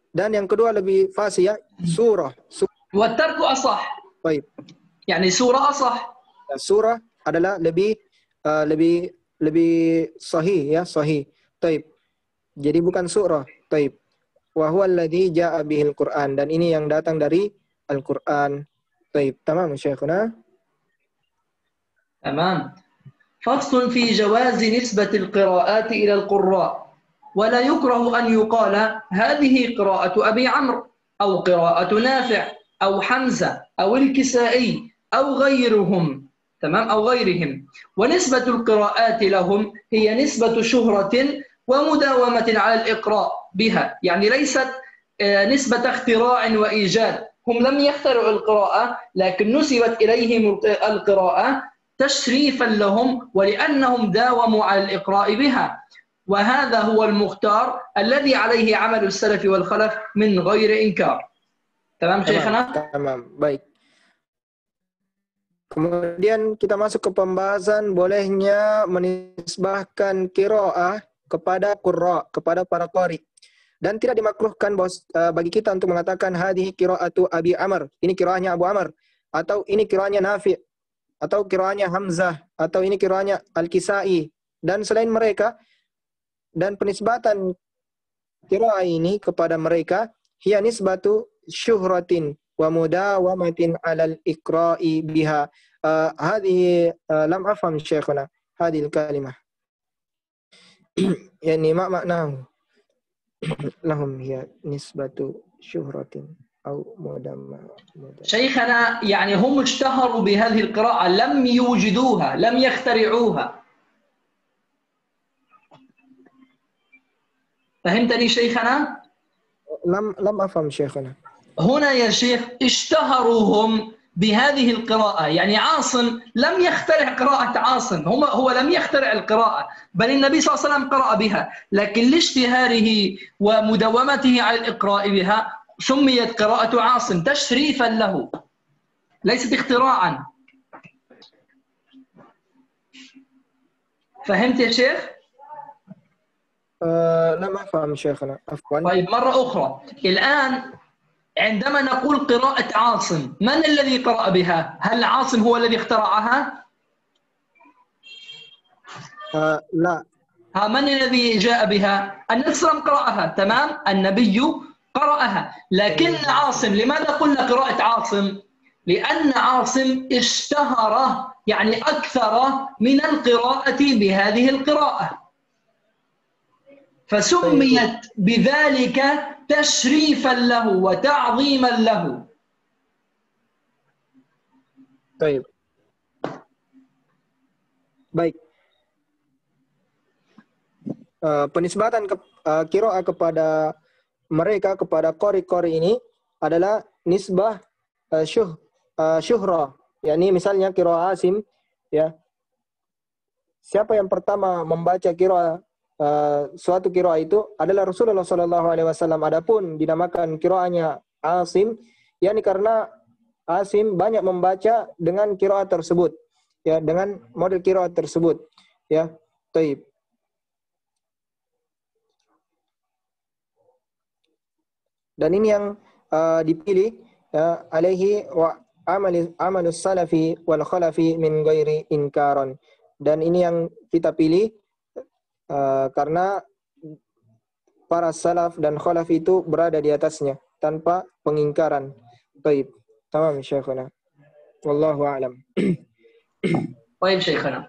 Dan yang kedua lebih fasih, ya, surah. والترك أصح. Taib. يعني سورة أصح. Surah adalah lebih sahih, ya, sahih. Taib. Jadi bukan surah. Taib. Wa huwa alladhi ja'a bihil Qur'an, dan ini yang datang dari Al-Qur'an. Taib. Tamam, Syekhuna. تمام. فصل في جواز نسبة القراءات إلى القراء، ولا يكره أن يقال هذه قراءة أبي عمرو أو قراءة نافع أو حمزة أو الكسائي أو غيرهم. تمام، أو غيرهم. ونسبة القراءات لهم هي نسبة شهرة ومداومة على الإقراء بها، يعني ليست نسبة اختراع وإيجاد. هم لم يخترعوا القراءة، لكن نسبت إليهم القراءة تشريفا لهم ولأنهم داوموا على الإقراء بها، وهذا هو المختار الذي عليه عمل السلف والخلف من غير إنكار. تمام شيخنا؟ Tamam, baik. Kemudian kita masuk ke pembahasan bolehnya menisbahkan qiraah kepada qurra, kepada para qari. Dan tidak dimakruhkan bagi kita untuk mengatakan hadhihi qiraatu Abi Amr, ini qiraahnya Abu Amr, atau ini qiraahnya Nafi', atau qiraahnya Hamzah, atau ini qiraahnya Al-Kisai, dan selain mereka. Dan penisbatan qiraah ini kepada mereka hiya nisbatu syuhratin wa mudawamatin 'alal iqra'i biha. Hadhihi lam afham syekhuna hadhihi al-kalimah. Yani ma maknahu lahum hiya nisbatu syuhratin أو مدمر. شيخنا يعني هم اشتهروا بهذه القراءة، لم يوجدوها، لم يخترعوها. فهمتني شيخنا؟ لم أفهم شيخنا. هنا يا شيخ اشتهروا هم بهذه القراءة، يعني عاصم لم يخترع قراءة عاصم، هو لم يخترع القراءة، بل النبي صلى الله عليه وسلم قرأ بها، لكن لاشتهاره ومداومته على الإقراء بها سميت قراءة عاصم تشريفا له، ليست اختراعا. فهمت يا شيخ؟ لم أفهم شيخنا، عفوا. طيب مرة أخرى، الآن عندما نقول قراءة عاصم، من الذي قرأ بها؟ هل عاصم هو الذي اخترعها؟ لا. من الذي جاء بها؟ النبي صلى الله عليه وسلم قرأها، تمام؟ النبي قرأها، لكن عاصم، لماذا قلنا قراءة عاصم؟ لأن عاصم اشتهر، يعني أكثر من القراءة بهذه القراءة، فسميت بذلك تشريفا له وتعظيما له. طيب. Baik. Penisbatan qiraah kepada mereka, kepada qari-qari ini adalah nisbah syuhrah. yakni misalnya qiraah Asim, ya. Siapa yang pertama membaca qiraah suatu qiraah itu adalah Rasulullah sallallahu alaihi wasallam. Adapun dinamakan qiraahnya Asim, yakni karena Asim banyak membaca dengan qiraah tersebut, ya, dengan model qiraah tersebut, ya. Taib. Dan ini yang dipilih, ya, alaihi wa amalus salafi wal khalafi min ghairi inkaron. Dan ini yang kita pilih karena para salaf dan khalaf itu berada di atasnya tanpa pengingkaran. Baik, tamam Syekhuna. Wallahu a'lam. طيب شيخنا،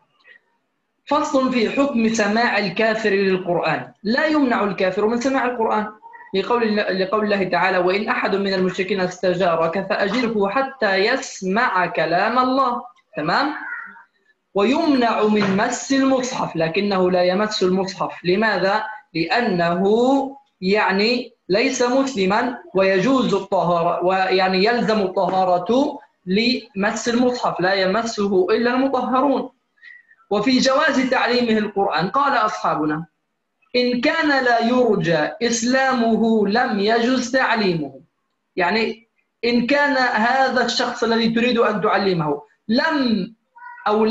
فصل في حكم سماع الكافر للقرآن. لا يمنع الكافر من سماع القرآن لقول الله تعالى: وإن أحد من المشركين استجارك فأجره حتى يسمع كلام الله. تمام؟ ويمنع من مس المصحف، لكنه لا يمس المصحف. لماذا؟ لأنه يعني ليس مسلما ويجوز الطهارة، ويعني يلزم الطهارة لمس المصحف، لا يمسه إلا المطهرون. وفي جواز تعليمه القرآن قال أصحابنا: إن كان لا يرجى إسلامه لم يجوز تعليمه. يعني إن كان هذا الشخص الذي تريد أن تعلمه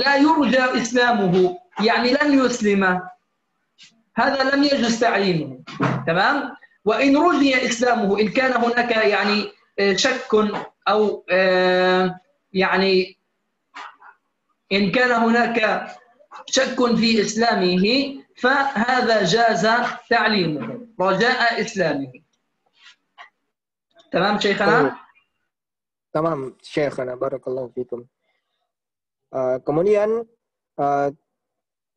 لا يرجى إسلامه، يعني لن يسلم، هذا لم يجوز تعليمه. تمام؟ وإن رجي إسلامه، إن كان هناك يعني شك أو يعني إن كان هناك شك في إسلامه فهذا جاز تعليمه رجاء إسلامه. تمام شيخنا؟ Tamam Syekhana, barakallahu fikum. Kemudian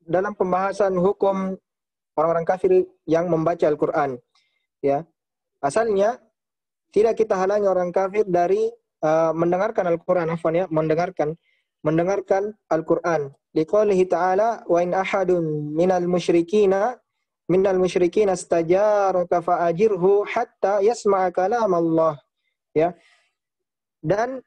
dalam pembahasan hukum orang-orang kafir yang membaca Al-Qur'an, ya. Asalnya tidak kita halangi orang kafir dari mendengarkan Al-Qur'an, mendengarkan Al-Qur'an. Liqaulihi ta'ala: wa in ahadun minal musyrikina istajaraka fa'ajirhu hatta yasma'a kalam Allah. Ya. Dan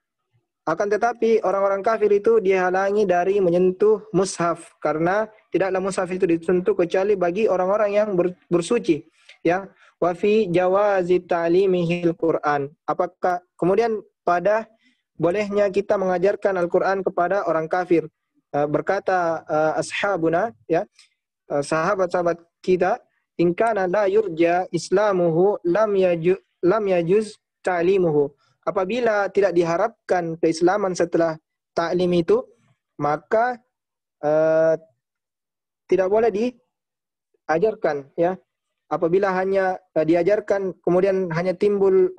akan tetapi orang-orang kafir itu dihalangi dari menyentuh mushaf, karena tidaklah mushaf itu disentuh kecuali bagi orang-orang yang bersuci. Ya. Wa fi jawazi ta'limihil Qur'an. Apakah kemudian pada bolehnya kita mengajarkan Al-Qur'an kepada orang kafir? Berkata ashabuna, ya, sahabat-sahabat kita, in kana la yurja islamuhu lam yajuz ta'limuhu. Apabila tidak diharapkan keislaman setelah taklim itu, maka tidak boleh diajarkan, ya. Apabila hanya diajarkan kemudian hanya timbul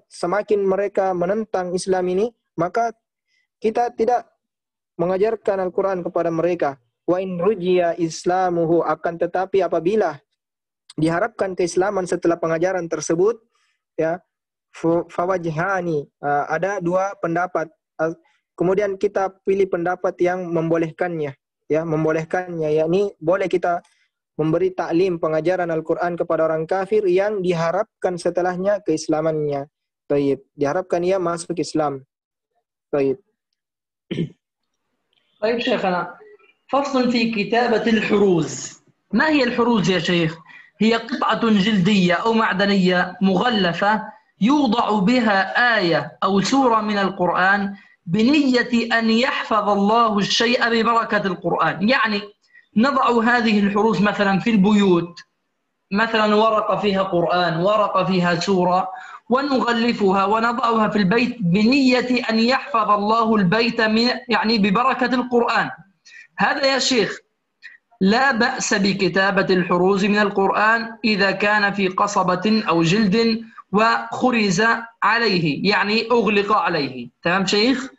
semakin mereka menentang Islam ini, maka kita tidak mengajarkan Al-Qur'an kepada mereka. Wa in rujiya islamuhu, akan tetapi apabila diharapkan keislaman setelah pengajaran tersebut, ya, fawajhani, ada dua pendapat. Kemudian kita pilih pendapat yang membolehkannya, yakni boleh kita memberi taklim pengajaran Al-Qur'an kepada orang kafir yang diharapkan setelahnya keislamannya. Baik, diharapkan ia masuk Islam. Baik. طيب شيخنا، فصل في كتابة الحروز. ما هي الحروز يا شيخ؟ هي قطعة جلدية أو معدنية مغلفة يوضع بها آية أو سورة من القرآن بنية أن يحفظ الله الشيء ببركة القرآن. يعني نضع هذه الحروز مثلا في البيوت، مثلا ورقة فيها قرآن، ورقة فيها سورة، ونغلفها ونضعها في البيت بنية أن يحفظ الله البيت يعني ببركة القرآن. هذا يا شيخ لا بأس بكتابة الحروز من القرآن إذا كان في قصبة أو جلد وخرز عليه، يعني أغلق عليه. تمام شيخ؟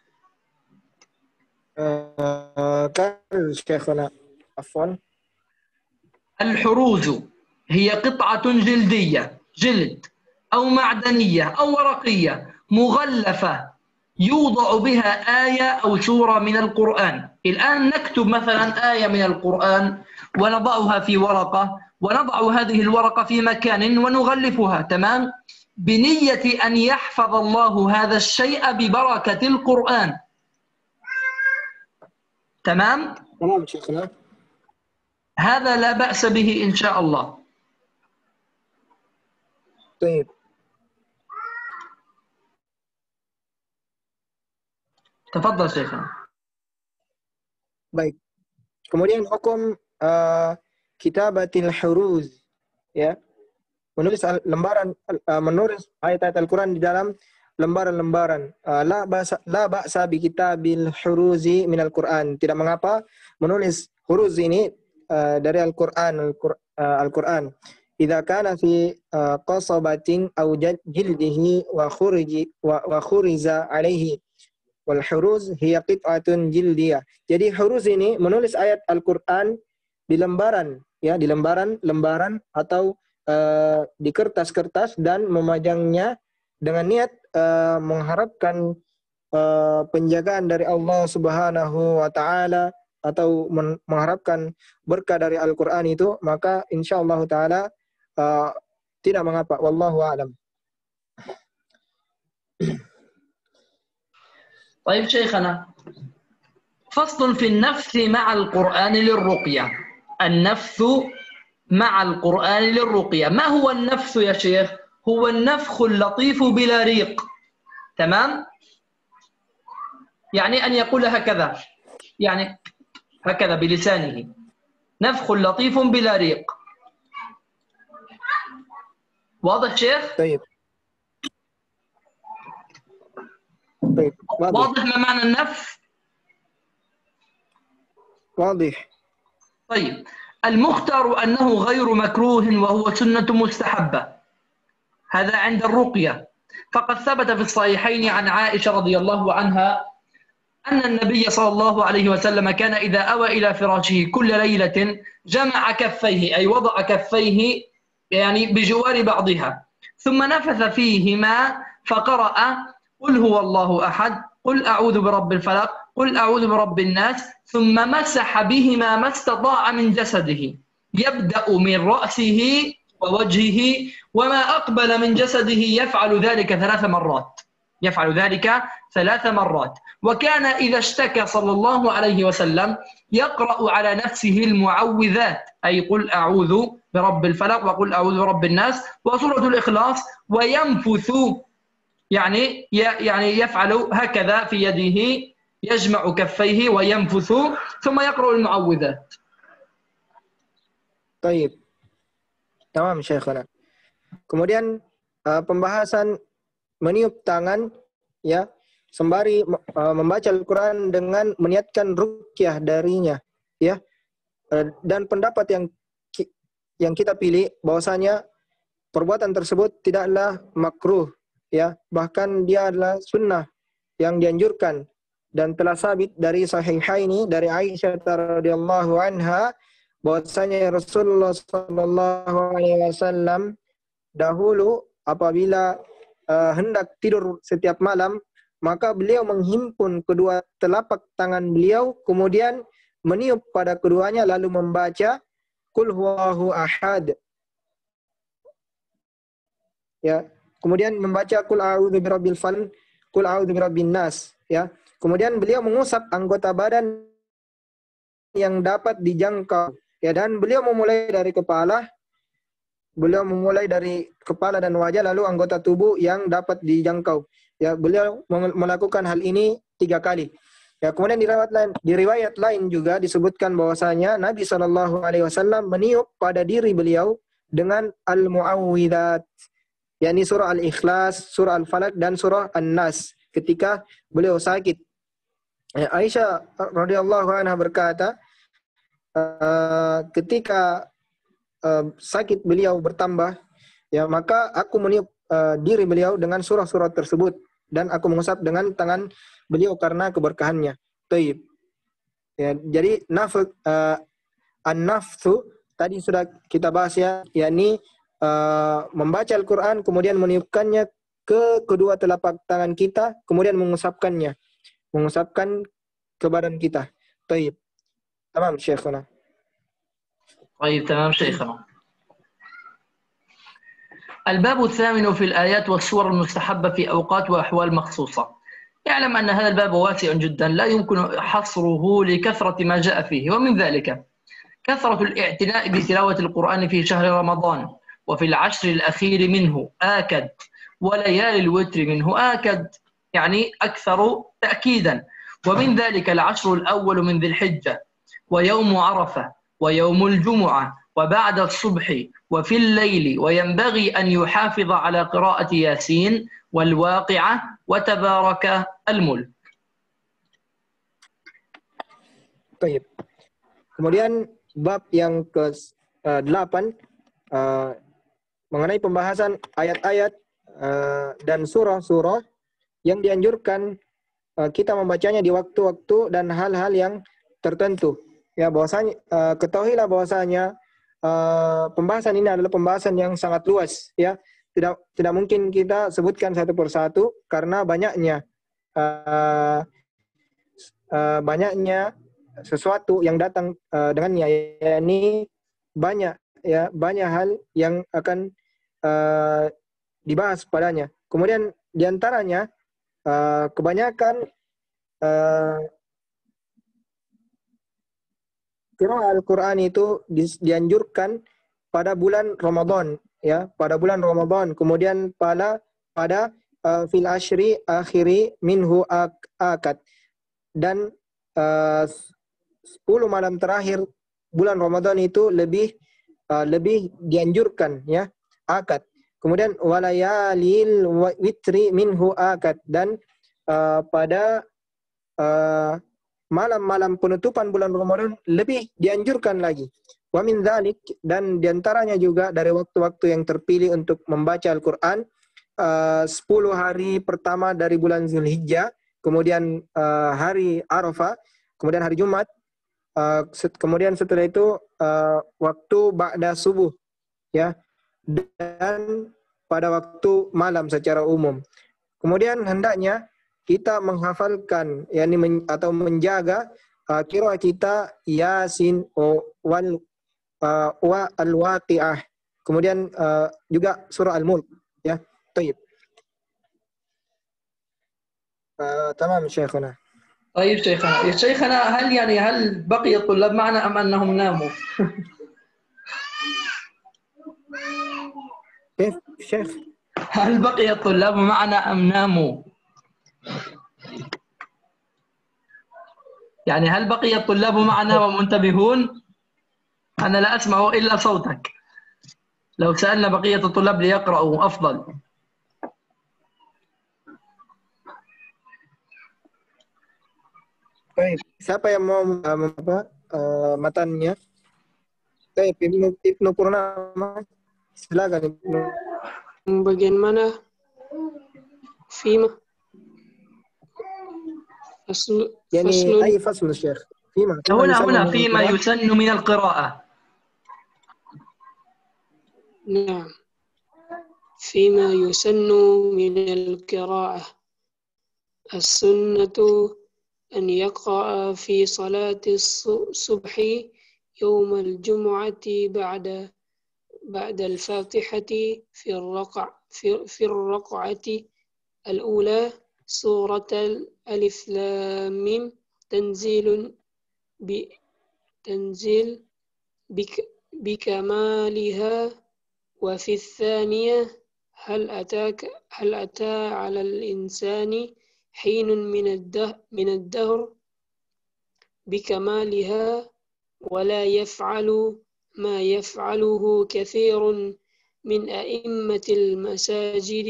شيخنا عفوا. الحروز هي قطعة جلدية، جلد أو معدنية أو ورقية مغلفة يوضع بها آية أو سورة من القرآن. الآن نكتب مثلا آية من القرآن ونضعها في ورقة، ونضع هذه الورقة في مكان ونغلفها، تمام، بنية أن يحفظ الله هذا الشيء ببركة القرآن. تمام؟ تمام شيخنا. هذا لا بأس به إن شاء الله. طيب. تفضل شيخنا. Baik. Kemudian hukum kitabatil huruz, ya. Menulis lembaran, menulis ayat-ayat Al-Qur'an di dalam lembaran-lembaran. La ba'sa bi kitabil huruzi minal Qur'an. Tidak mengapa menulis huruz ini dari Al-Qur'an. Idza kana fi qasabatin aw jildihi wa khuriza alaihi. Wal huruz hiya qit'atun jildiyah. Jadi huruz ini menulis ayat Al-Qur'an di lembaran, ya, di lembaran atau di kertas-kertas dan memajangnya dengan niat mengharapkan penjagaan dari Allah Subhanahu wa taala atau mengharapkan berkah dari Al-Qur'an itu, maka insyaallah taala tidak mengapa, wallahu a'lam. طيب شيخنا، فصل في النفث مع القرآن للرقية. النفث مع القرآن للرقية، ما هو النفث يا شيخ؟ هو النفخ اللطيف بلا ريق، تمام؟ يعني أن يقول هكذا، يعني هكذا بلسانه، نفخ لطيف بلا ريق. واضح شيخ؟ طيب. واضح ما معنى النفث؟ واضح. طيب، المختار أنه غير مكروه وهو سنة مستحبة، هذا عند الرقية. فقد ثبت في الصحيحين عن عائشة رضي الله عنها أن النبي صلى الله عليه وسلم كان إذا أوى إلى فراشه كل ليلة جمع كفيه، أي وضع كفيه يعني بجوار بعضها، ثم نفث فيهما فقرأ قل هو الله أحد، قل أعوذ برب الفلق، قل أعوذ برب الناس، ثم مسح بهما ما استطاع من جسده، يبدأ من رأسه ووجهه وما أقبل من جسده، يفعل ذلك 3 مرات، يفعل ذلك 3 مرات. وكان إذا اشتكى صلى الله عليه وسلم يقرأ على نفسه المعوذات، أي قل أعوذ برب الفلق وقل أعوذ برب الناس وسورة الإخلاص، وينفث يعني يفعل هكذا في يده، يجمع كفيه وينفث ثم يقرأ المعوذات. طيب. Tamam Syekhana. Kemudian pembahasan meniup tangan, ya, sembari membaca Al-Qur'an dengan meniatkan ruqyah darinya, ya. Dan pendapat yang kita pilih bahwasanya perbuatan tersebut tidaklah makruh, ya, bahkan dia adalah sunnah yang dianjurkan dan telah sabit dari Sahihaini dari Aisyah radhiyallahu anha bahwasanya Rasulullah sallallahu alaihi wasallam dahulu apabila hendak tidur setiap malam, maka beliau menghimpun kedua telapak tangan beliau, kemudian meniup pada keduanya lalu membaca Qul huwallahu ahad. Ya, kemudian membaca Qul a'udzu birabbil falaq, Qul a'udzu birabbin nas, ya. Kemudian beliau mengusap anggota badan yang dapat dijangkau, ya, dan beliau memulai dari kepala dan wajah, lalu anggota tubuh yang dapat dijangkau. Ya, beliau melakukan hal ini 3 kali. Ya, kemudian di riwayat lain juga disebutkan bahwasanya Nabi Shallallahu alaihi wasallam meniup pada diri beliau dengan al-mu'awwidzat, yakni surah Al-Ikhlas, surah Al-Falaq dan surah An-Nas ketika beliau sakit. Ya, Aisyah radhiyallahu anha berkata, ketika sakit beliau bertambah, ya, maka aku meniup diri beliau dengan surah-surah tersebut dan aku mengusap dengan tangan beliau karena keberkahannya. Taib. Ya, jadi an-nafsu tadi sudah kita bahas, ya, yakni membaca Al-Quran kemudian meniupkannya ke kedua telapak tangan kita kemudian mengusapkan ke badan kita. Taib. Tamam Syekhuna. طيب تمام شيخنا. الباب الثامن في الآيات والسور المستحبة في أوقات وأحوال مخصوصة. يعلم أن هذا الباب واسع جدا لا يمكن حصره لكثرة ما جاء فيه، ومن ذلك كثرة الاعتناء بتلاوة القرآن في شهر رمضان وفي العشر الأخير منه آكد، وليالي الوتر منه آكد، يعني أكثر تأكيدا. ومن ذلك العشر الأول من ذي الحجة ويوم عرفة ويوم الجمعة وبعد الصبح وفي الليل، وينبغي أن يحافظ على قراءة ياسين والواقعة وتبارك الملك. Baik. Kemudian bab yang ke-8 mengenai pembahasan ayat-ayat dan surah-surah yang dianjurkan kita membacanya di waktu-waktu dan hal-hal yang tertentu. Ya, bahwasanya ketahuilah bahwasanya pembahasan ini adalah pembahasan yang sangat luas, ya. Tidak mungkin kita sebutkan satu persatu karena banyaknya sesuatu yang datang dengannya, yakni banyak hal yang akan dibahas padanya. Kemudian diantaranya kebanyakan qiraah Al-Quran itu dianjurkan pada bulan Ramadan, ya, pada bulan Ramadan. Kemudian pada fil ashri akhiri minhu akad, dan 10 malam terakhir bulan Ramadan itu lebih dianjurkan, ya, akad. Kemudian walayalil witri minhu akad, dan pada malam-malam penutupan bulan Ramadan lebih dianjurkan lagi. Wa min dzalik, dan diantaranya juga dari waktu-waktu yang terpilih untuk membaca Al-Quran 10 hari pertama dari bulan Zulhijjah, kemudian hari Arafah, kemudian hari Jumat, kemudian setelah itu waktu ba'da subuh, ya, dan pada waktu malam secara umum. Kemudian hendaknya kita menghafalkan, yakni atau menjaga qiraah kita Yasin wa al-Waqiah. Kemudian juga surah Al-Mulk, ya. Baik. تمام شيخنا. طيب شيخنا هل بقي الطلاب معنا أم أنهم ناموا؟ كيف شيخ؟ هل بقي الطلاب معنا أم ناموا؟ يعني هل بقي الطلاب معنا ومنتبهون؟ أنا لا أسمع إلا صوتك. لو سألنا بقية الطلاب ليقرأوا أفضل. Baik, siapa yang mau matanya? Baik, Ibnu Purnama, silakan Ibnu. Bagian mana? Fima. يعني أي فصل الشيخ؟ هنا فيما يسن من القراءة. نعم، فيما يسن من القراءة. السنة أن يقرأ في صلاة الصبح يوم الجمعة بعد الفاتحة في الركعة الأولى سورة الألف لام ميم تنزيل بكمالها، وفي الثانية هل أتى على الإنسان حين من الدهر بكمالها، ولا يفعل ما يفعله كثير من أئمة المساجد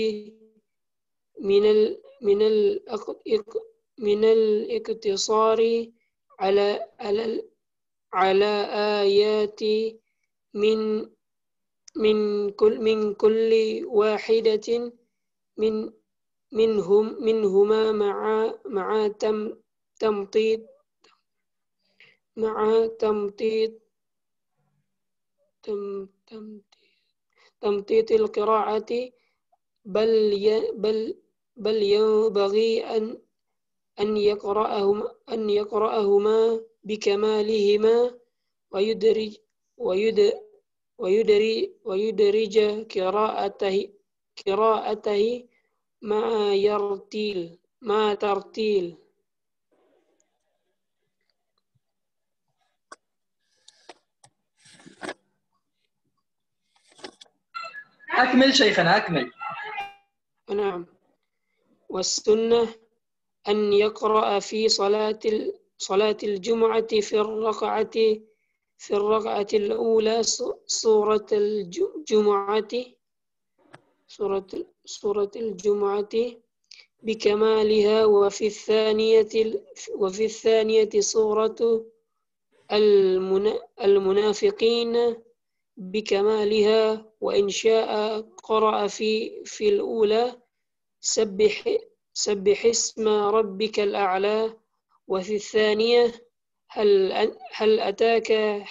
من الاقتصار على آيات من كل واحدة منهما مع تمطيط القراءة، بل ينبغي أن يقرأهما بكمالهما ويدرج قراءته مع ترتيل. أكمل شيخنا أكمل. نعم. والسنة أن يقرأ في صلاة الجمعة في الركعة في الركعة الأولى سورة الجمعة سورة الجمعة بكمالها، وفي الثانية سورة المنافقين بكمالها، وإن شاء قرأ في الأولى سبح اسم ربك الأعلى، وفي الثانية هل أتاك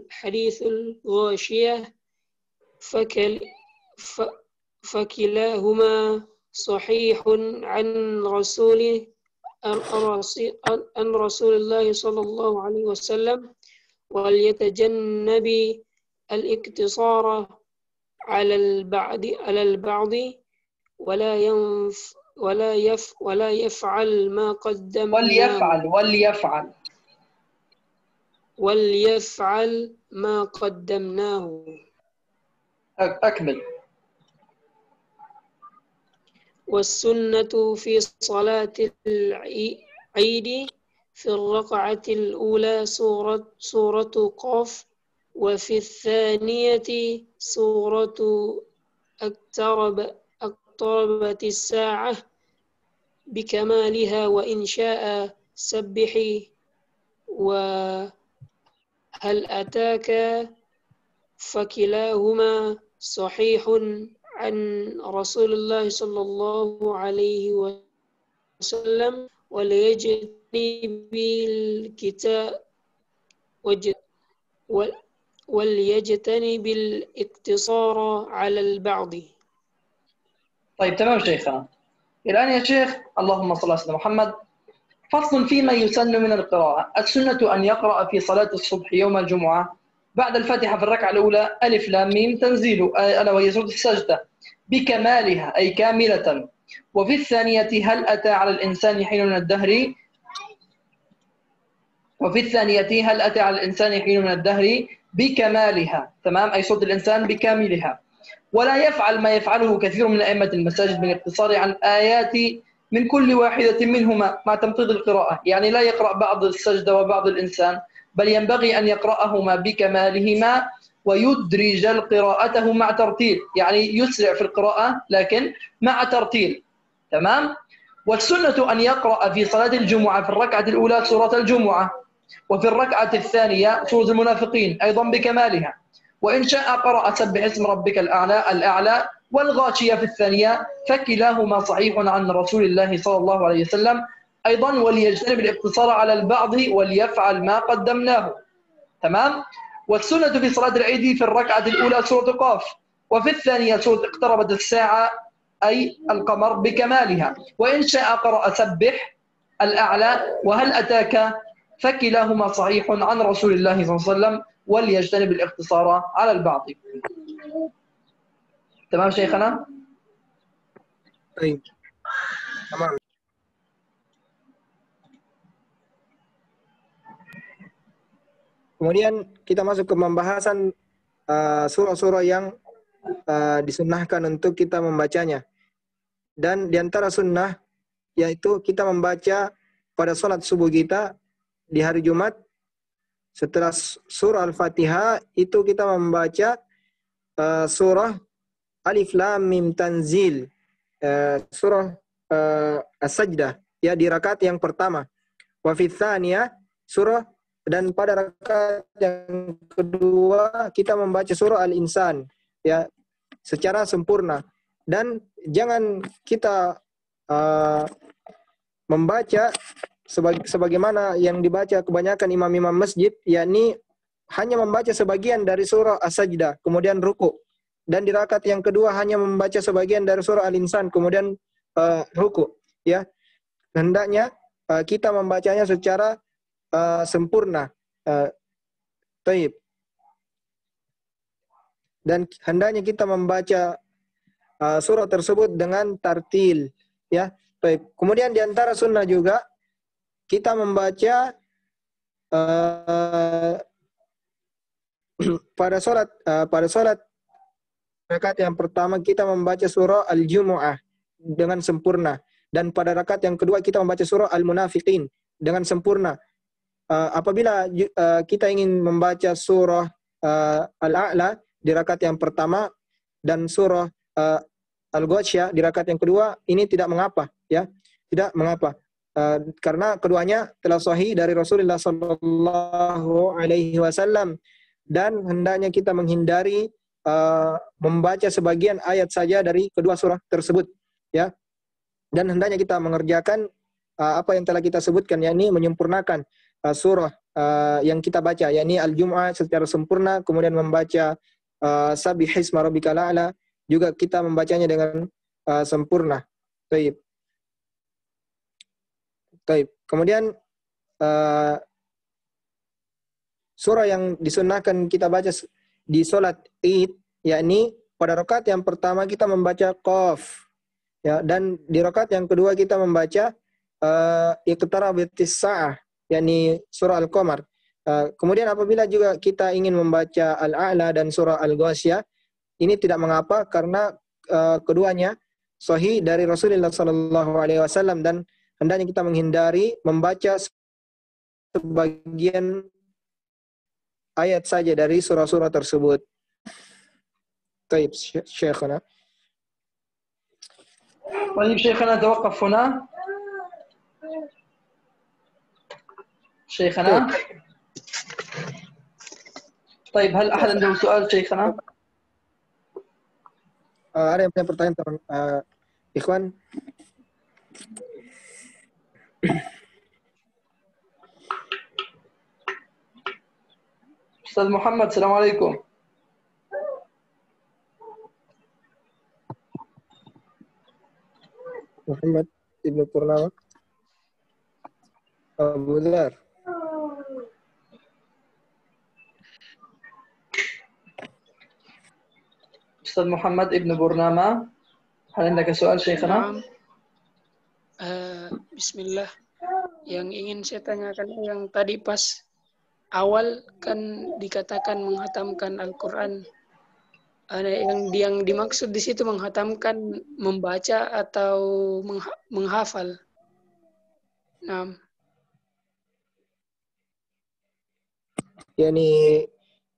حديث الغاشية، فكلاهما صحيح عن رسول الله صلى الله عليه وسلم، وليتجنب الاقتصار على البعض ولا يفعل ما قدمناه وليفعل ما قدمناه. أكمل. والسنة في صلاة العيد في الركعة الأولى سورة قاف، وفي الثانية سورة اقتربت الساعة بكمالها، وإن شاء سبحي وهل أتاك، فكلاهما صحيح عن رسول الله صلى الله عليه وسلم، وليجتنب الاقتصار على البعض. طيب تمام شيخنا. الآن يا شيخ اللهم صل على سيدنا محمد. فصل فيما يسن من القراءة. السنة أن يقرأ في صلاة الصبح يوم الجمعة بعد الفاتحة في الركعة الأولى ألف لام ميم تنزيل، ألا وهي سورة السجدة بكمالها أي كاملة. وفي الثانية هل أتى على الإنسان حين من الدهر بكمالها، تمام، أي صوت الإنسان بكاملها. ولا يفعل ما يفعله كثير من أئمة المساجد من الاقتصار عن آيات من كل واحدة منهما مع تمطيط القراءة، يعني لا يقرأ بعض السجدة وبعض الإنسان، بل ينبغي أن يقرأهما بكمالهما ويدرج قراءته مع ترتيل، يعني يسرع في القراءة لكن مع ترتيل، تمام. والسنة أن يقرأ في صلاة الجمعة في الركعة الأولى سورة الجمعة، وفي الركعة الثانية سورة المنافقين أيضا بكمالها، وإن شاء قرأ سبح اسم ربك الأعلى والغاشية في الثانية، فكلاهما صحيح عن رسول الله صلى الله عليه وسلم أيضا، وليجتنب الاقتصار على البعض وليفعل ما قدمناه، تمام. والسنة في صلاة العيد في الركعة الأولى سورة قاف، وفي الثانية سورة اقتربت الساعة أي القمر بكمالها، وإن شاء قرأ سبح الأعلى وهل أتاك، فكلاهما صحيح عن رسول الله صلى الله عليه وسلم، وليجتنب الاقتصار على البعض. تمام شيخنا؟ طيب تمام. Kemudian kita masuk ke pembahasan surah-surah yang disunnahkan untuk kita membacanya. Dan di antara sunnah yaitu kita membaca pada sholat subuh kita di hari Jumat setelah surah Al-Fatihah itu kita membaca surah Alif Lam Mim Tanzil, surah As-Sajdah ya di rakaat yang pertama. Wa fi tsaniyah surah, dan pada rakaat yang kedua kita membaca surah Al-Insan ya secara sempurna. Dan jangan kita membaca sebagaimana yang dibaca kebanyakan imam-imam masjid, yakni hanya membaca sebagian dari surah As-Sajdah kemudian ruku, dan di rakaat yang kedua hanya membaca sebagian dari surah Al-Insan kemudian ruku ya. Hendaknya kita membacanya secara sempurna. Taib. Dan hendaknya kita membaca surah tersebut dengan tartil ya. Baik. Kemudian di antara sunnah juga kita membaca pada salat rakaat yang pertama kita membaca surah Al-Jumu'ah dengan sempurna, dan pada rakaat yang kedua kita membaca surah Al-Munafiqin dengan sempurna. apabila kita ingin membaca surah Al-A'la di rakaat yang pertama dan surah Al-Ghasyiyah di rakaat yang kedua, ini tidak mengapa, ya, tidak mengapa, karena keduanya telah sahih dari Rasulullah Sallallahu Alaihi Wasallam, dan hendaknya kita menghindari membaca sebagian ayat saja dari kedua surah tersebut, ya, dan hendaknya kita mengerjakan apa yang telah kita sebutkan, yakni menyempurnakan surah yang kita baca, yakni Al-Jumu'ah secara sempurna, kemudian membaca Sabbihisma Rabbikal A'la juga kita membacanya dengan sempurna. Baik. Baik. Kemudian surah yang disunnahkan kita baca di sholat Id, yakni pada rakaat yang pertama kita membaca Qaf, ya, dan di rakaat yang kedua kita membaca Iqtarabatis Sa'ah, yakni surah Al-Qamar. Kemudian apabila juga kita ingin membaca Al-A'la dan surah Al-Ghasyiyah, ini tidak mengapa karena keduanya sahih dari Rasulullah Sallallahu Alaihi Wasallam, dan hendaknya kita menghindari membaca sebagian ayat saja dari surah-surah tersebut. Baik, Syekhana. طيب شيخنا توقف هنا. شيخنا طيب هل أحد عنده سؤال شيخنا؟ Ada yang punya pertanyaan, teman Ikhwan? أستاذ محمد السلام عليكم. Muhammad Ibnu Purnama, Abu Dhar. أستاذ محمد ابن برنامة، هل عندك سؤال شيخنا؟ Bismillah. Yang ingin saya tanyakan yang tadi pas awal kan dikatakan menghatamkan Al-Quran. Yang dimaksud di situ menghatamkan membaca atau menghafal. Nah. Yani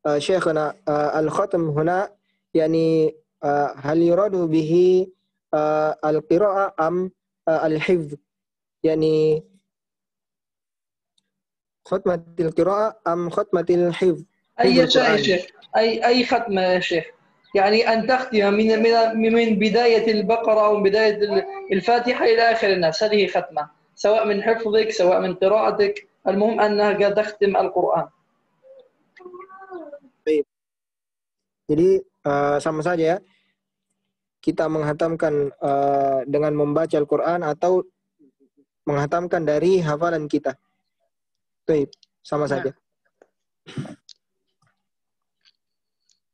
Syekhana al-khatam huna yani hal yuradu bihi al-qira'ah am al-hifz, yani khatmatil qira'ah am khatmatil hifz. أي شيء يا شيخ، أي ختمة يا شيخ، يعني أن تختم من بداية البقرة أو من بداية الفاتحة إلى آخر الناس، هذه ختمة، سواء من حفظك سواء من قراءتك، المهم أنها قد تختم القرآن. Jadi sama saja ya, kita menghatamkan dengan membaca Al-Quran atau menghatamkan dari hafalan kita. Baik, sama saja.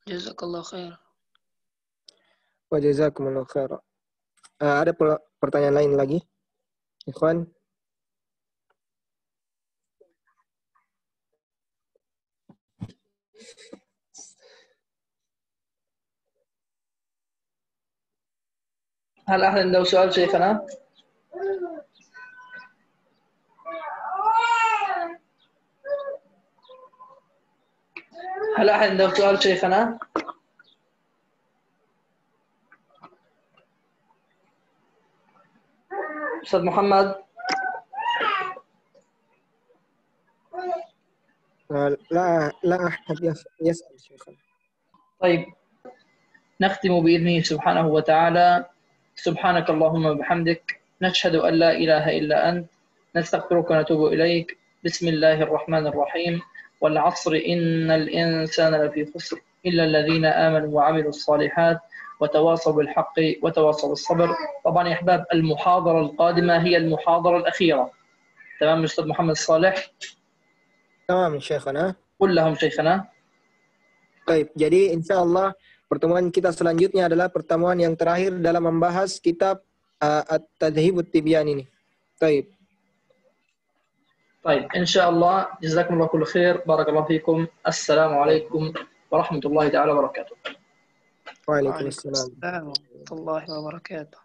Jazakallah khair. Wa jazakumullah khair. Ada pertanyaan lain lagi? Ikhwan? هل أحد عنده سؤال شيخنا؟ هل أحد عنده سؤال شيخنا؟ أستاذ محمد؟ لا أحد يسأل شيخنا. طيب نختم بإذنه سبحانه وتعالى. سبحانك اللهم وبحمدك، نشهد أن لا إله إلا أنت، نستغفرك ونتوب إليك. بسم الله الرحمن الرحيم. والعصر إن الإنسان لفي خسر إلا الذين آمنوا وعملوا الصالحات وتواصوا بالحق وتواصوا بالصبر. طبعا يا أحباب المحاضرة القادمة هي المحاضرة الأخيرة. تمام أستاذ محمد صالح؟ تمام شيخنا. قل لهم شيخنا. Baik, jadi insya Allah pertemuan kita selanjutnya adalah pertemuan yang terakhir dalam membahas kitab At-Tadhhibut Tibyan ini. Baik. طيب إن شاء الله جزاكم الله كل خير، بارك الله فيكم، السلام عليكم ورحمة الله تعالى وبركاته. وعليكم السلام ورحمة الله وبركاته.